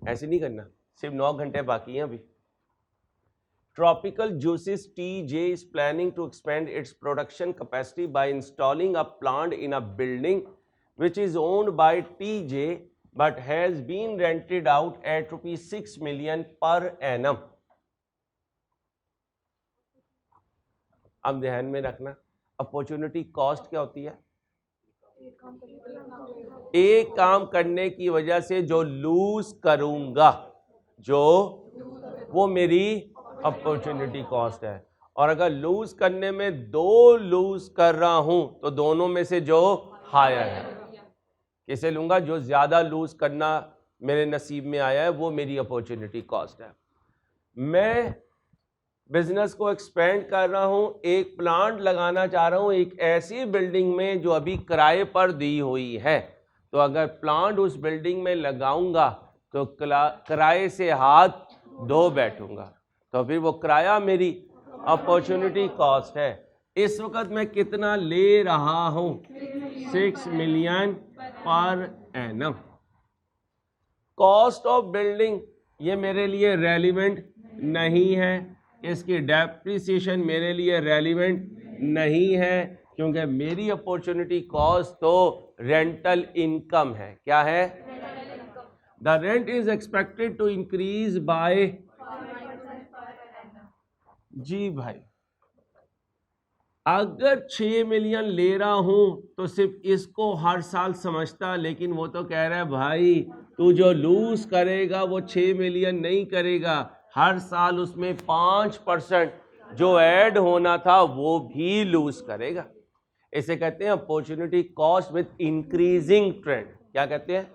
ऐसे नहीं करना, सिर्फ 9 घंटे बाकी हैं अभी। Tropical Juices TJ is planning to expand its production capacity by installing a plant in a building which is owned by TJ but has been rented out at ₹6 million per annum. अब ध्यान में रखना, अपॉर्चुनिटी कॉस्ट क्या होती है? एक काम करने की वजह से जो लूज करूंगा, जो वो मेरी अपॉर्चुनिटी कॉस्ट है। और अगर लूज करने में 2 लूज कर रहा हूं तो दोनों में से जो हायर है, किसे लूंगा? जो ज्यादा लूज करना मेरे नसीब में आया है वो मेरी अपॉर्चुनिटी कॉस्ट है। मैं बिजनेस को एक्सपेंड कर रहा हूं, एक प्लांट लगाना चाह रहा हूं एक ऐसी बिल्डिंग में जो अभी किराए पर दी हुई है। तो अगर प्लांट उस बिल्डिंग में लगाऊंगा तो किराए से हाथ धो बैठूंगा, तो फिर वो किराया मेरी अपॉर्चुनिटी कॉस्ट है। इस वक्त मैं कितना ले रहा हूं? 6 million per annum. Cost of building ये मेरे लिए रेलिवेंट नहीं है, इसकी डेप्रिसिएशन मेरे लिए रेलिवेंट नहीं है, क्योंकि मेरी अपॉर्चुनिटी कॉस्ट तो रेंटल इनकम है। क्या है? The rent is expected to increase by, जी भाई, अगर 6 मिलियन ले रहा हूं तो सिर्फ इसको हर साल समझता, लेकिन वो तो कह रहा है भाई तू जो लूज करेगा वो 6 मिलियन नहीं करेगा, हर साल उसमें 5% जो ऐड होना था वो भी लूज करेगा। इसे कहते हैं opportunity cost with increasing trend. क्या कहते हैं?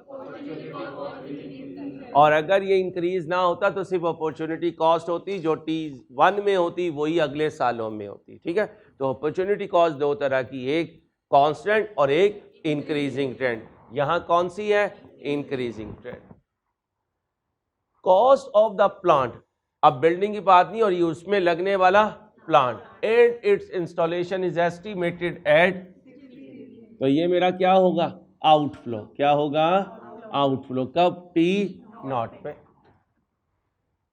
और अगर ये इंक्रीज ना होता तो सिर्फ अपॉर्चुनिटी कॉस्ट होती, जो T1 में होती वही अगले सालों में होती। ठीक है, तो अपॉर्चुनिटी कॉस्ट दो तरह की, एक कांस्टेंट और एक इंक्रीजिंग ट्रेंड। यहां कौन सी है? Increasing trend. Cost of the plant, अब बिल्डिंग की बात नहीं, और ये उसमें लगने वाला plant, and it's installation is estimated eight, तो ये मेरा क्या होगा? आउटफ्लो। क्या होगा? आउटफ्लो। कब? T0 में।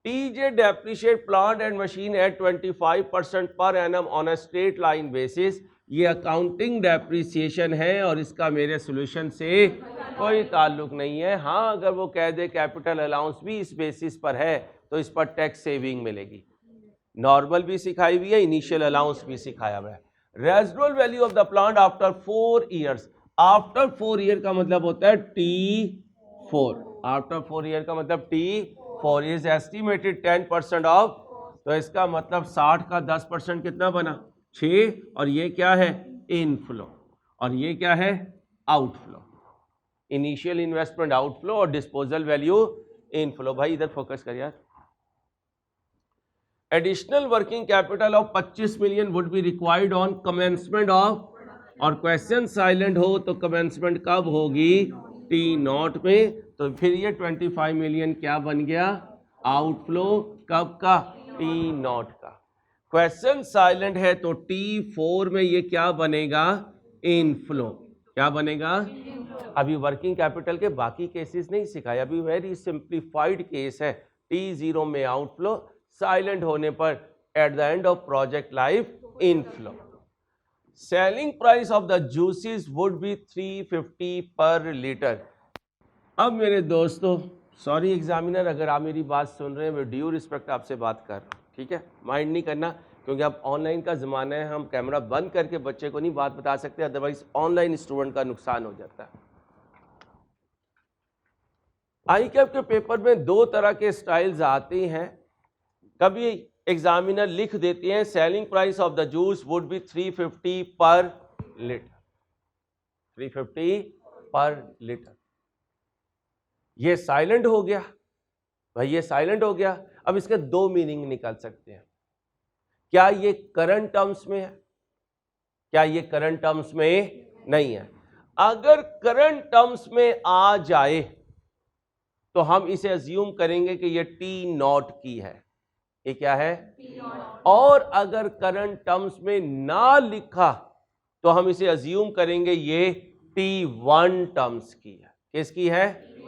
TJ depreciate plant and machine at 25% per annum on a straight line basis। ये अकाउंटिंग डेप्रिसिएशन है और इसका मेरे सोल्यूशन से कोई ताल्लुक नहीं है। हाँ, अगर वो कह दे कैपिटल अलाउंस भी इस बेसिस पर है तो इस पर टैक्स सेविंग मिलेगी। नॉर्मल भी सिखाई हुई है, इनिशियल अलाउंस भी सिखाया हुआ है। Residual value of the plant after 4 years. After 4 year का मतलब होता है T4। आफ्टर 4 ईयर का मतलब T4 इज एस्टिमेटेड 10% ऑफ, तो इसका मतलब 60 का 10% कितना बना? 6। और ये क्या है? इनफ्लो। और ये क्या है? आउटफ्लो। इनिशियल इन्वेस्टमेंट आउटफ्लो और डिस्पोजल वैल्यू इनफ्लो। भाई इधर फोकस कर यार। Additional working capital of 25 million would be required on commencement of, और क्वेश्चन साइलेंट हो तो कमेंसमेंट कब होगी? T0 में। तो फिर ये 25 मिलियन क्या बन गया? आउटफ्लो। कब का? T0 का। क्वेश्चन साइलेंट है तो T4 में ये क्या बनेगा? इनफ्लो। क्या बनेगा? अभी वर्किंग कैपिटल के बाकी केसेस नहीं सिखाए, अभी वेरी सिंप्लीफाइड केस है। T0 में आउटफ्लो, साइलेंट होने पर eight the end of project life inflow. Selling price of the juices would be 350 पर लीटर। अब मेरे दोस्तों, सॉरी एग्जामिनर, अगर आप मेरी बात सुन रहे हैं, मैं ड्यू रिस्पेक्ट आपसे बात कर रहा हूँ, ठीक है? माइंड नहीं करना, क्योंकि अब ऑनलाइन का ज़माना है, हम कैमरा बंद करके बच्चे को नहीं बात बता सकते, अदरवाइज ऑनलाइन स्टूडेंट का नुकसान हो जाता है। ICAP के पेपर में 2 तरह के स्टाइल्स आते हैं। कभी एग्जामिनर लिख देते हैं selling price of the juice would be 350 पर लीटर। 350 पर लीटर। ये साइलेंट हो गया भाई, ये साइलेंट हो गया। अब इसके 2 मीनिंग निकल सकते हैं। क्या ये करंट टर्म्स में है? क्या ये करंट टर्म्स में नहीं है? अगर करंट टर्म्स में आ जाए तो हम इसे अज्यूम करेंगे कि ये T0 की है। ये क्या है? और अगर करंट टर्म्स में ना लिखा तो हम इसे अज्यूम करेंगे ये T1 टर्म्स की है। किसकी है?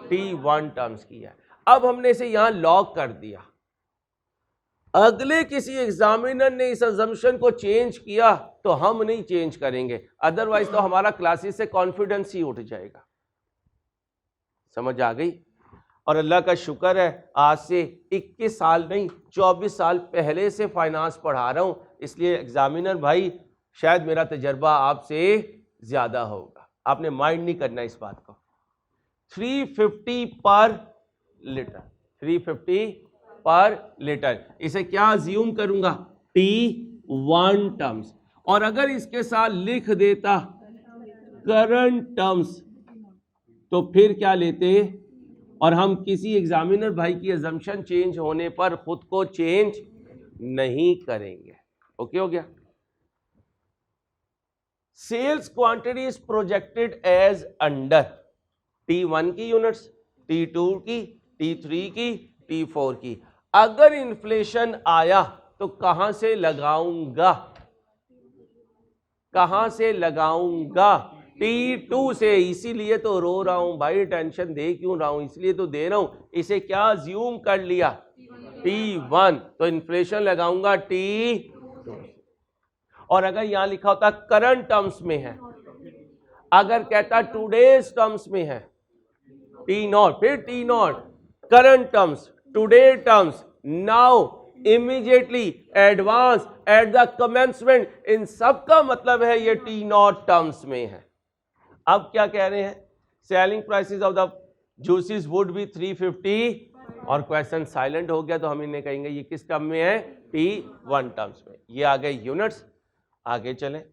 T1 टर्म्स की है। अब हमने इसे यहां लॉक कर दिया। अगले किसी एग्जामिनर ने इस अजम्पशन को चेंज किया तो हम नहीं चेंज करेंगे, अदरवाइज तो हमारा क्लासेस से कॉन्फिडेंस ही उठ जाएगा। समझ आ गई? और अल्लाह का शुक्र है, आज से 21 साल नहीं 24 साल पहले से फाइनेंस पढ़ा रहा हूं, इसलिए एग्जामिनर भाई शायद मेरा तजर्बा आपसे ज्यादा होगा। आपने माइंड नहीं करना इस बात को। 350 पर लीटर, 350 पर लीटर, इसे क्या अज्यूम करूंगा? T1 terms. और अगर इसके साथ लिख देता करंट टर्म्स तो फिर क्या लेते? और हम किसी एग्जामिनर भाई की अजम्पशन चेंज होने पर खुद को चेंज नहीं करेंगे। ओके हो गया? Sales quantity is projected as under T1 की यूनिट्स, T2 की, T3 की, T4 की। अगर इन्फ्लेशन आया तो कहां से लगाऊंगा? कहां से लगाऊंगा? T2 से। इसीलिए तो रो रहा हूं भाई, टेंशन दे क्यों रहा हूं? इसलिए तो दे रहा हूं। इसे क्या अज्यूम कर लिया? T1, तो इन्फ्लेशन लगाऊंगा T2। और अगर यहां लिखा होता करंट टर्म्स में है, अगर कहता टुडेज टर्म्स में है T0, फिर T0 current terms, today terms, now, immediately, advance, at the commencement, इन सब का मतलब है ये T0 टर्म्स में है। अब क्या कह रहे हैं? Selling prices of the juices would be 350, और क्वेश्चन साइलेंट हो गया तो हम इन्हें कहेंगे ये किस टर्म में है? T1 टर्म्स में। ये आ गए यूनिट्स। आगे चलें।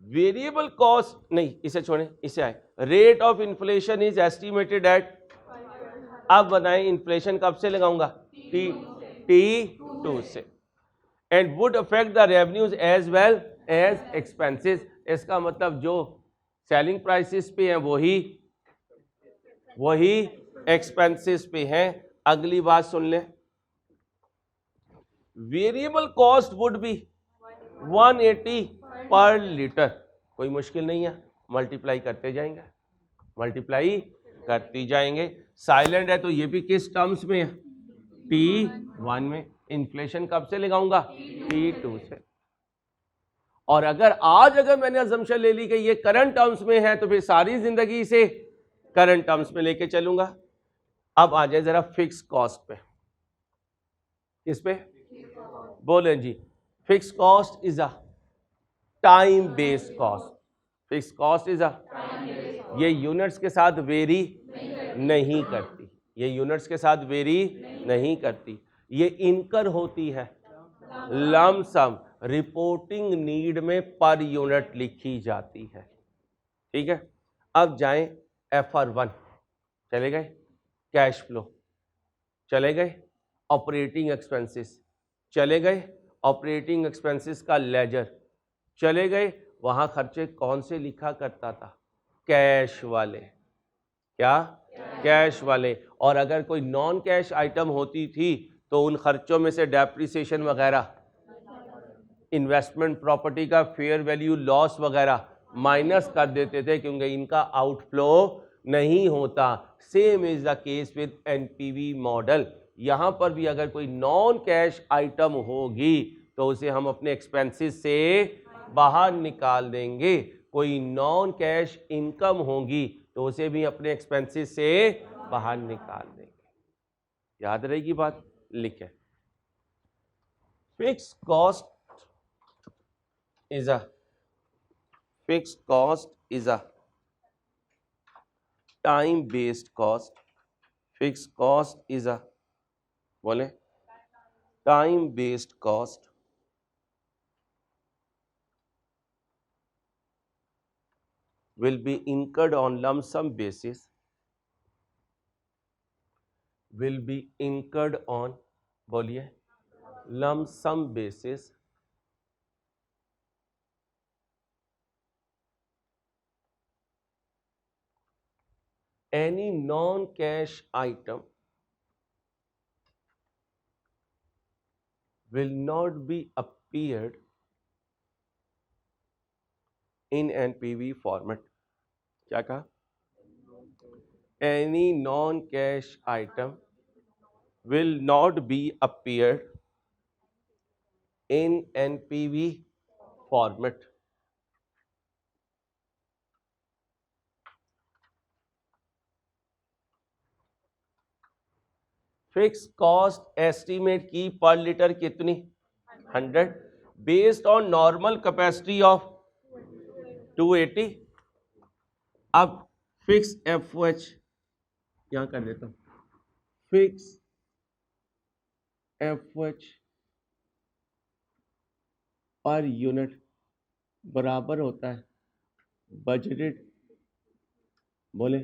वेरिएबल कॉस्ट नहीं, इसे छोड़ें, इसे आए। Rate of inflation is estimated at अब बताएं इन्फ्लेशन कब से लगाऊंगा? T2 से। And would affect the revenues as well as expenses. इसका मतलब जो सेलिंग प्राइसेस पे हैं वही एक्सपेंसेस पे हैं। अगली बात सुन लें, वेरिएबल कॉस्ट वुड बी 180 पर लीटर। कोई मुश्किल नहीं है, मल्टीप्लाई करते जाएंगे, मल्टीप्लाई करती जाएंगे। साइलेंट है तो ये भी किस टर्म्स में है? T1 में। इन्फ्लेशन कब से लगाऊंगा? T2 से। और अगर मैंने अजम्पशन ले ली कि ये करंट टर्म्स में है तो फिर सारी जिंदगी इसे करंट टर्म्स में लेके चलूंगा। अब आ जाए जरा फिक्स कॉस्ट पे। किस पे बोलें जी? Fix cost is a time based cost. Fix cost is a, ये यूनिट्स के साथ वेरी नहीं करती, ये यूनिट्स के साथ वेरी नहीं करती, ये इनकर होती है लमसम, रिपोर्टिंग नीड में पर यूनिट लिखी जाती है। ठीक है, अब जाएं FR1, चले गए, कैश फ्लो चले गए, ऑपरेटिंग एक्सपेंसेस चले गए, ऑपरेटिंग एक्सपेंसेस का लेजर चले गए। वहां खर्चे कौन से लिखा करता था? कैश वाले। क्या? कैश वाले। और अगर कोई नॉन कैश आइटम होती थी तो उन खर्चों में से डेप्रिसिएशन वगैरह, इन्वेस्टमेंट प्रॉपर्टी का फेयर वैल्यू लॉस वगैरह माइनस कर देते थे, क्योंकि इनका आउटफ्लो नहीं होता। Same is the case with NPV model. यहां पर भी अगर कोई नॉन कैश आइटम होगी तो उसे हम अपने एक्सपेंसेस से बाहर निकाल देंगे। कोई नॉन कैश इनकम होगी तो उसे भी अपने एक्सपेंसेस से बाहर निकाल देंगे। याद रहेगी बात? लिखे, fix cost is a fixed cost is a time based cost. Fixed cost is a, बोले, time based cost will be incurred on lump sum basis, will be incurred on, बोलिए, lump sum basis any non-cash item will not be appeared in NPV format. क्या कहा? Any non-cash item will not be appeared in NPV format. Fix cost estimate की पर लीटर कितनी? 100, based on normal capacity of 280। अब फिक्स FOH यहां कर देता हूं, फिक्स FOH पर यूनिट बराबर होता है बजटेड, बोले,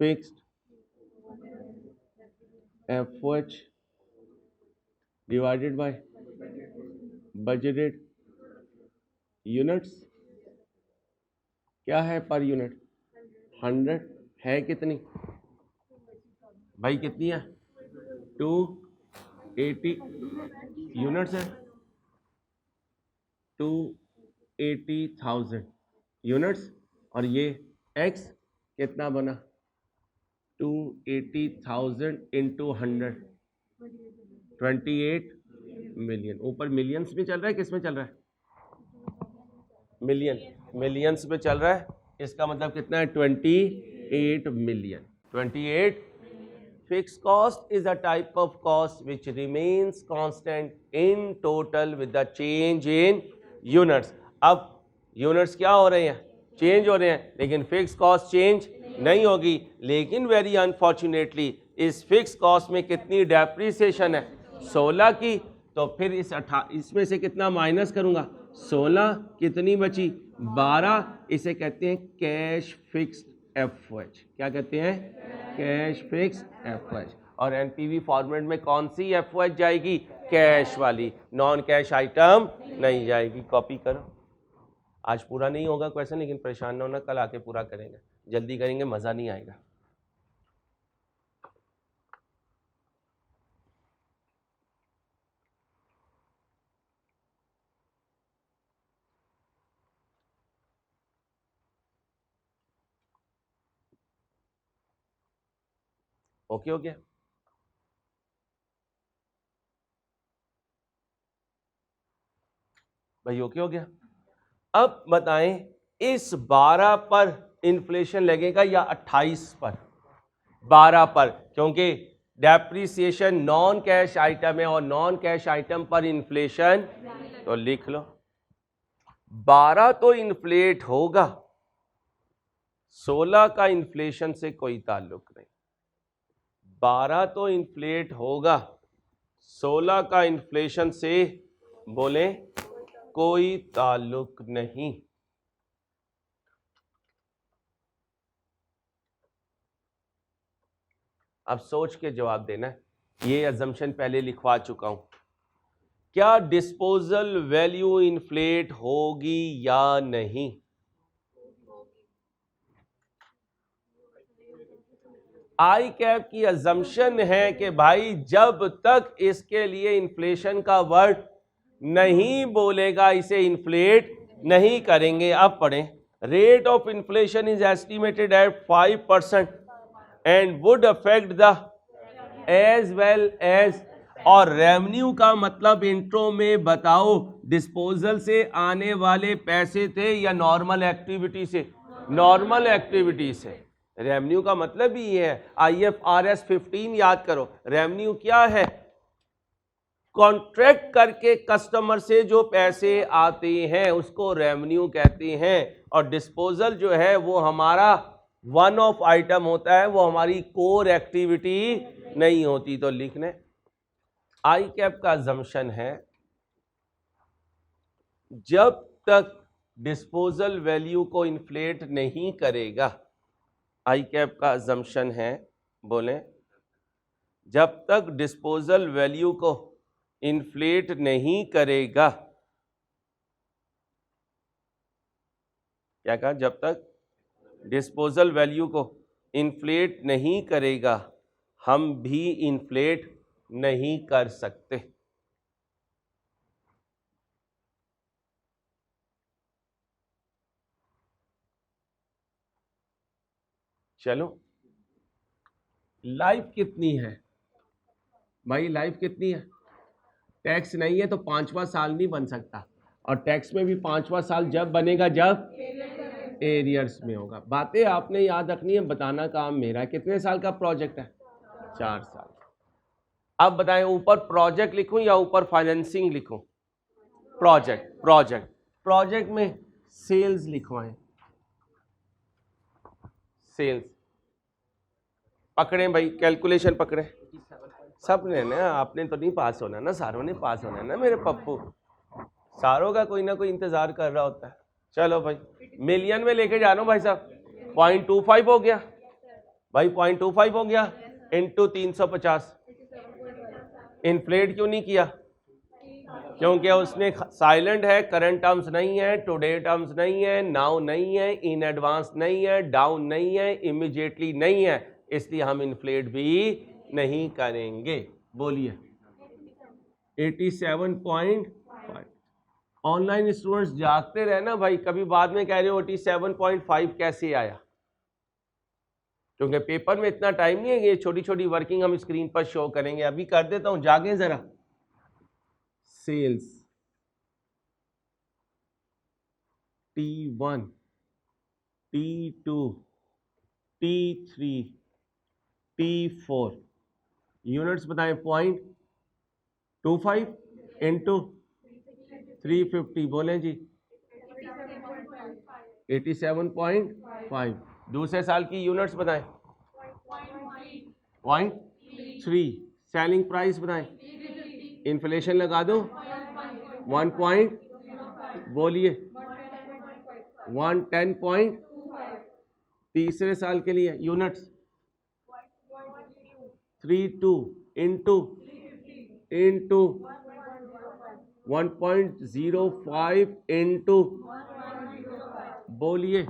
fixed FOH divided by budgeted units. क्या है पर यूनिट? 100 है। कितनी भाई? कितनी है? 280 यूनिट्स है, 280,000 यूनिट्स। और ये x कितना बना? 280,000 इंटू 100, 28 मिलियन। ऊपर मिलियंस में चल रहा है, किस में चल रहा है? मिलियंस में चल रहा है। इसका मतलब कितना है? 28 million. 28। Fix cost is a type of cost which remains constant in total with the change in units. अब यूनिट्स क्या हो रहे हैं? चेंज हो रहे हैं, लेकिन फिक्स कॉस्ट चेंज नहीं होगी। लेकिन वेरी अनफॉर्चुनेटली इस फिक्स कॉस्ट में कितनी डेप्रिसिएशन है? 16 की। तो फिर इसमें से कितना माइनस करूंगा? 16, कितनी बची? 12। इसे कहते हैं कैश फिक्स्ड FOH, क्या कहते हैं? Cash fix FOH। और एनपीवी फॉर्मेट में कौन सी FOH जाएगी? कैश वाली, नॉन कैश आइटम नहीं जाएगी। कॉपी करो। आज पूरा नहीं होगा क्वेश्चन, लेकिन परेशान ना होना, कल आके पूरा करेंगे। जल्दी करेंगे, मजा नहीं आएगा। ओके हो गया? भाई ओके हो गया? अब बताएं, इस 12 पर इन्फ्लेशन लगेगा या 28 पर? 12 पर, क्योंकि डेप्रिसिएशन नॉन कैश आइटम है और नॉन कैश आइटम पर इन्फ्लेशन, तो लिख लो 12 तो इन्फ्लेट होगा, 16 का इन्फ्लेशन से कोई ताल्लुक नहीं। 12 तो इन्फ्लेट होगा, 16 का इन्फ्लेशन से बोले कोई ताल्लुक नहीं। अब सोच के जवाब देना है। ये अजम्पशन पहले लिखवा चुका हूं। क्या डिस्पोजल वैल्यू इन्फ्लेट होगी या नहीं? आई कैप की अजम्पशन है कि भाई जब तक इसके लिए इन्फ्लेशन का वर्ड नहीं बोलेगा इसे इन्फ्लेट नहीं करेंगे। अब पढ़ें, rate of inflation is estimated at 5% and would affect the as well as, और रेवेन्यू का मतलब इंट्रो में बताओ, डिस्पोजल से आने वाले पैसे थे या नॉर्मल एक्टिविटी से? नॉर्मल एक्टिविटी से। रेवेन्यू का मतलब ही है, IFRS 15 याद करो। रेवेन्यू क्या है? कॉन्ट्रैक्ट करके कस्टमर से जो पैसे आते हैं उसको रेवेन्यू कहते हैं। और डिस्पोजल जो है वो हमारा वन ऑफ आइटम होता है, वो हमारी कोर एक्टिविटी नहीं होती। तो लिखने आई कैप का अजम्पशन है जब तक डिस्पोजल वैल्यू को इन्फ्लेट नहीं करेगा, आई कैप का अजम्पशन है, बोलें, जब तक डिस्पोजल वैल्यू को इन्फ्लेट नहीं करेगा, क्या कहा? जब तक डिस्पोजल वैल्यू को इन्फ्लेट नहीं करेगा हम भी इन्फ्लेट नहीं कर सकते। चलो, लाइफ कितनी है भाई? लाइफ कितनी है? टैक्स नहीं है तो 5वां साल नहीं बन सकता, और टैक्स में भी 5वां साल जब बनेगा जब एरियर्स में होगा। बातें आपने याद रखनी है, बताना काम मेरा। कितने साल का प्रोजेक्ट है? 4 साल। अब बताएं, ऊपर प्रोजेक्ट लिखूं या ऊपर फाइनेंसिंग लिखूं? प्रोजेक्ट। प्रोजेक्ट प्रोजेक्ट में सेल्स लिखवाएं। सेल्स पकड़े भाई, कैलकुलेशन पकड़े सब ने ना। आपने तो नहीं पास होना ना, सारों ने पास होना है ना मेरे पप्पू। सारों का कोई ना कोई इंतजार कर रहा होता है। चलो भाई, मिलियन में लेके जा रहा हूं भाई साहब। 0.25 हो गया भाई, 0.25 हो गया इंटू 350। इन्फ्लेट क्यों नहीं किया? क्योंकि उसने साइलेंट है, करंट टर्म्स नहीं है, टुडे टर्म्स नहीं है, नाउ नहीं है, इन एडवांस नहीं है, डाउन नहीं है, इमीडिएटली नहीं है, इसलिए हम इन्फ्लेट भी नहीं करेंगे। बोलिए 87.5। ऑनलाइन स्टूडेंट्स जागते रहे ना भाई, कभी बाद में कह रहे हो 87.5 कैसे आया, क्योंकि पेपर में इतना टाइम नहीं है। ये छोटी छोटी वर्किंग हम स्क्रीन पर शो करेंगे, अभी कर देता हूं, जागें जरा। Sales T1, T2, T3, T4 units बताएं। 0.25 इंटू 350, बोलें जी 87.5। दूसरे साल की यूनिट्स बताएं। 0.3। सेलिंग प्राइस बताएं। इन्फ्लेशन लगा दो 1 बोलिए 110.5। तीसरे साल के लिए यूनिट्स 32 इंटू 1.05 इंटू बोलिए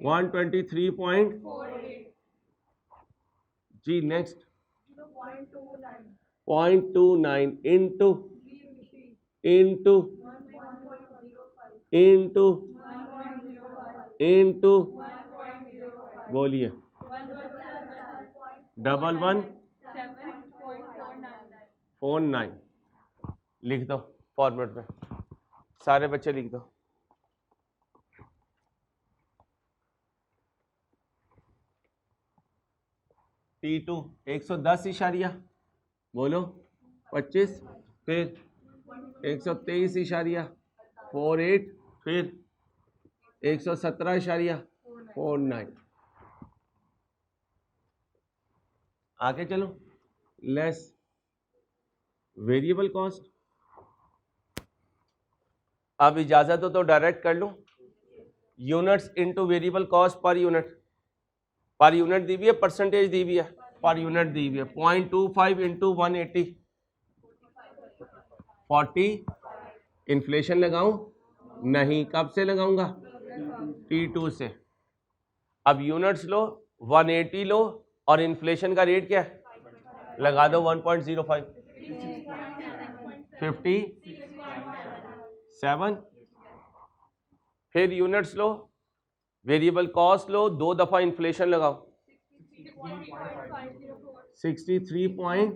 123. जी नेक्स्ट 0.29 इंटू बोलिए 1149 लिख दो फॉर्मेट में, सारे बच्चे लिख दो। T2 110 इशारिया बोलो 25, फिर 123 इशारिया 48, फिर 117 इशारिया 49। आगे चलो, लेस वेरिएबल कॉस्ट। अब इजाजत हो तो डायरेक्ट कर लूं, units into variable cost per unit दी हुई है, परसेंटेज दी हुई है, पर यूनिट दी हुई है 0.25 इंटू 180 40। इन्फ्लेशन लगाऊं? नहीं, कब से लगाऊंगा? T2 से। अब यूनिट्स लो 180 लो और इन्फ्लेशन का रेट क्या है? लगा दो 1.05 57। फिर यूनिट्स लो, वेरिएबल कॉस्ट लो, 2 दफा इन्फ्लेशन लगाओ 63.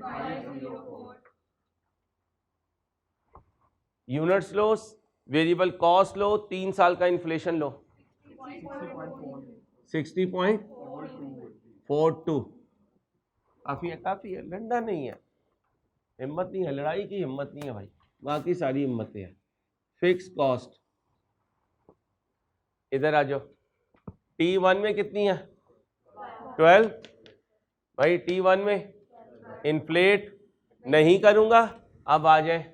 यूनिट्स लो, वेरिएबल कॉस्ट लो, 3 साल का इन्फ्लेशन लो 60.42। काफी है, लंडा नहीं है, हिम्मत नहीं है, लड़ाई की हिम्मत नहीं है भाई, बाकी सारी हिम्मतें हैं। फिक्स कॉस्ट इधर आ जाओ, T1 में कितनी है? 12। भाई T1 में इन्फ्लेट नहीं करूंगा, अब आ जाए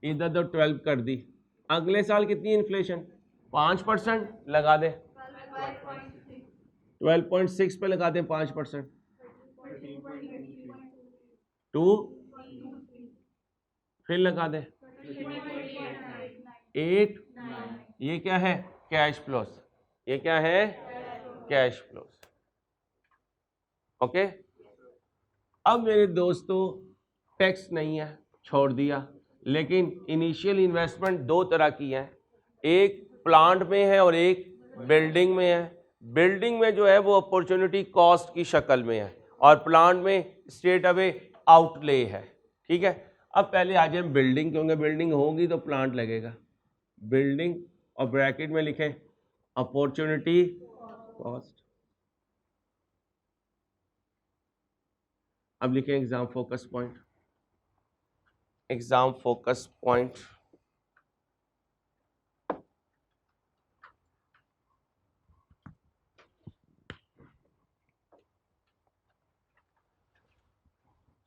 इधर तो 12 कर दी। अगले साल कितनी इन्फ्लेशन? 5% लगा दे, 12.6 पे लगा दें 5%। 2 फिर लगा दे 8। ये क्या है? Cash flows. ये क्या है? Cash flows. ओके। अब मेरे दोस्तों टैक्स नहीं है, छोड़ दिया, लेकिन इनिशियल इन्वेस्टमेंट 2 तरह की है, एक प्लांट में है और एक बिल्डिंग में है। बिल्डिंग में जो है वो अपॉर्चुनिटी कॉस्ट की शक्ल में है और प्लांट में स्ट्रेट अवे आउटले है। ठीक है, अब पहले आ जाए बिल्डिंग, क्योंकि बिल्डिंग होगी तो प्लांट लगेगा। बिल्डिंग और ब्रैकेट में लिखें अपॉर्चुनिटी कॉस्ट। अब लिखें exam focus point. Exam focus point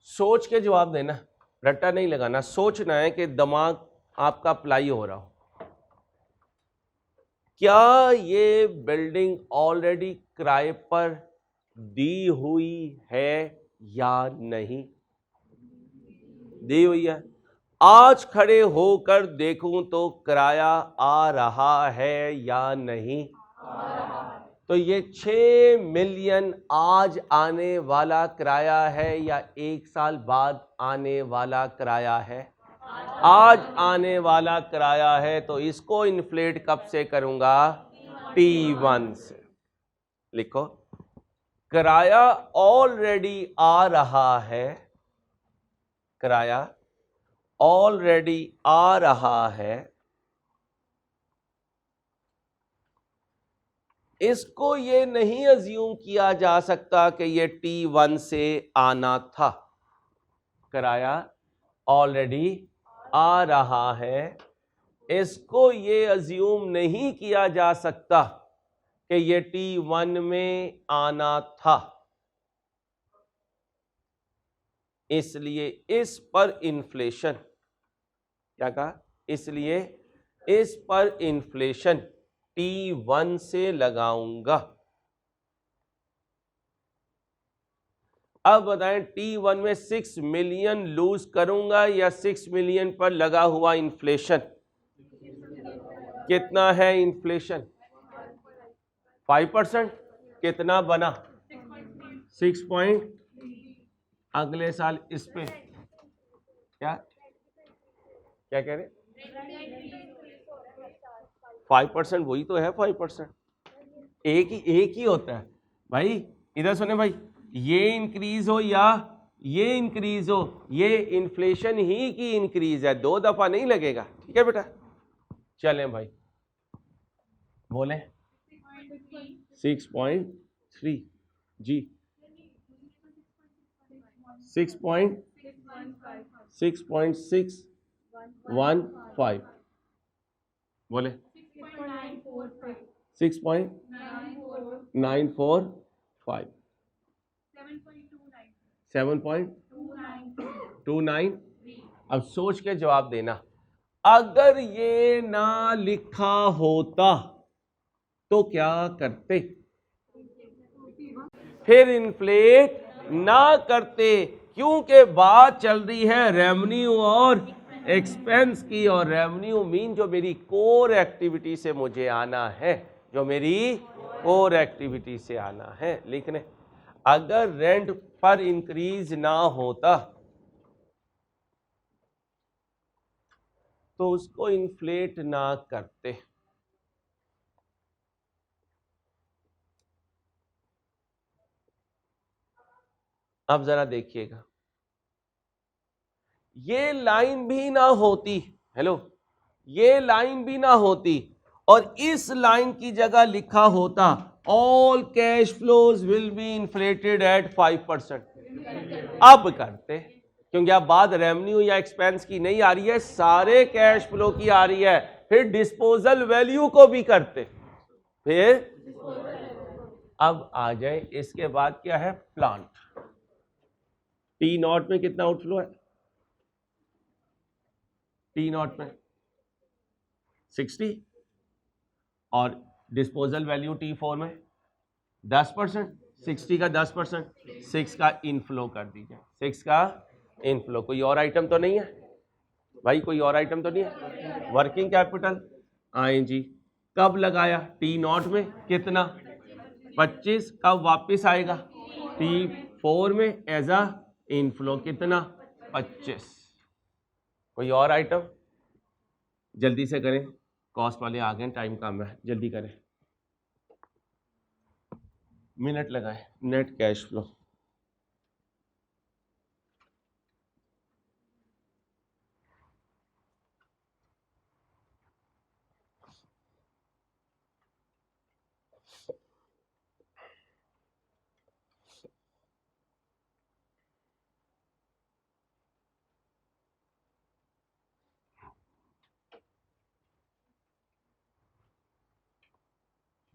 सोच के जवाब देना, रट्टा नहीं लगाना। सोचना है कि दिमाग आपका अप्लाई हो रहा हो। क्या ये बिल्डिंग ऑलरेडी किराए पर दी हुई है या नहीं? दी हुई है। आज खड़े होकर देखूं तो किराया आ रहा है या नहीं? तो ये 6 मिलियन आज आने वाला किराया है या 1 साल बाद आने वाला किराया है? आज आने वाला किराया है, तो इसको इन्फ्लेट कब से करूंगा? T1 से। लिखो, किराया ऑलरेडी आ रहा है, किराया ऑलरेडी आ रहा है, इसको ये नहीं अज्यूम किया जा सकता कि ये T1 से आना था। किराया ऑलरेडी आ रहा है, इसको ये अज्यूम नहीं किया जा सकता कि ये T1 में आना था, इसलिए इस पर इन्फ्लेशन, क्या कहा? इसलिए इस पर इन्फ्लेशन T1 से लगाऊंगा। अब बताएं T1 में 6 मिलियन लूज करूंगा या 6 मिलियन पर लगा हुआ इन्फ्लेशन? कितना है इन्फ्लेशन? 5%। कितना बना? 6 पॉइंट। अगले साल इस पे क्या क्या कह रहे? 5%, वही तो है 5%। एक ही होता है भाई। इधर सुने भाई, ये इंक्रीज हो या ये इंक्रीज हो, ये इन्फ्लेशन ही की इंक्रीज है, 2 दफा नहीं लगेगा। ठीक है बेटा, चलें भाई बोले 6.3 जी, 6.615 बोले 6.945 7.29। अब सोच के जवाब देना। अगर ये ना लिखा होता तो क्या करते? फिर इन्फ्लेट ना करते, क्योंकि बात चल रही है रेवेन्यू और एक्सपेंस की, और रेवेन्यू मीन जो मेरी कोर एक्टिविटी से मुझे आना है, जो मेरी कोर एक्टिविटी से आना है। लिखने, अगर रेंट पर इंक्रीज ना होता तो उसको इन्फ्लेट ना करते। अब जरा देखिएगा, ये लाइन भी ना होती, हेलो, ये लाइन भी ना होती और इस लाइन की जगह लिखा होता all cash flows will be inflated at 5%। अब करते, क्योंकि अब बात रेवेन्यू या एक्सपेंस की नहीं आ रही है, सारे कैश फ्लो की आ रही है। फिर डिस्पोजल वैल्यू को भी करते। फिर अब आ जाए, इसके बाद क्या है? प्लांट। T0 में कितना आउटफ्लो है? T0 में 60 और डिस्पोजल वैल्यू T4 में 10%। 60 का 10%, 6 का इनफ्लो कर दीजिए। 6 का इनफ्लो। कोई और आइटम तो नहीं है भाई? कोई और आइटम तो नहीं है? वर्किंग कैपिटल ING कब लगाया? T0 में कितना? 25। कब वापस आएगा? T4 में एज अ इनफ्लो कितना? 25। कोई और आइटम? जल्दी से करें, कॉस्ट वाले आ गए, टाइम कम है, जल्दी करें, मिनट लगाए। नेट कैश फ्लो,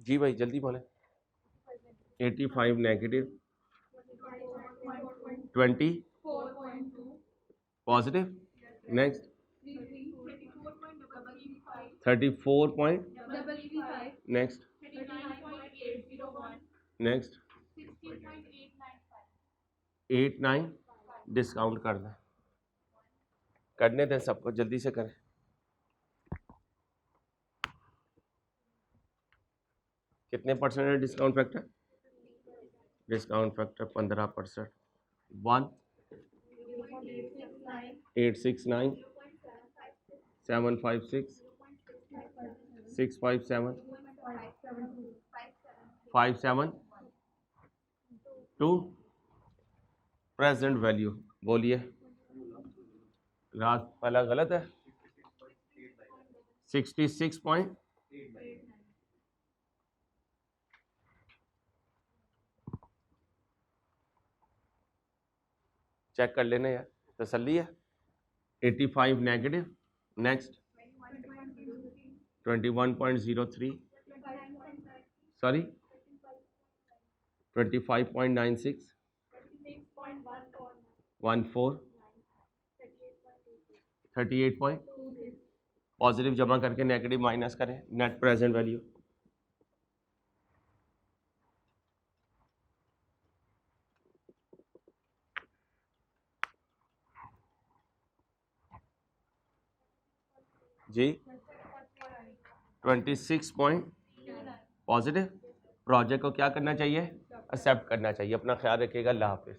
जी भाई जल्दी बोले। 85 negative, 20 positive, next 34 point, next next 89। Discount कर दें, करने दें सबको, जल्दी से करें। कितने परसेंट है discount factor? Discount factor 15%। 1 869 756 657 572 present value बोलिए। रात पहला गलत है, 66 पॉइंट, चेक कर लेने यार, तसल्ली है। 85 negative, next 21.03, sorry 25.96, 14, 38 point. Positive जमा करके नेगेटिव माइनस करें, नेट प्रेजेंट वैल्यू जी 26 पॉइंट पॉजिटिव। प्रोजेक्ट को क्या करना चाहिए? एक्सेप्ट करना चाहिए। अपना ख्याल रखिएगा। अल्लाह हाफिज़।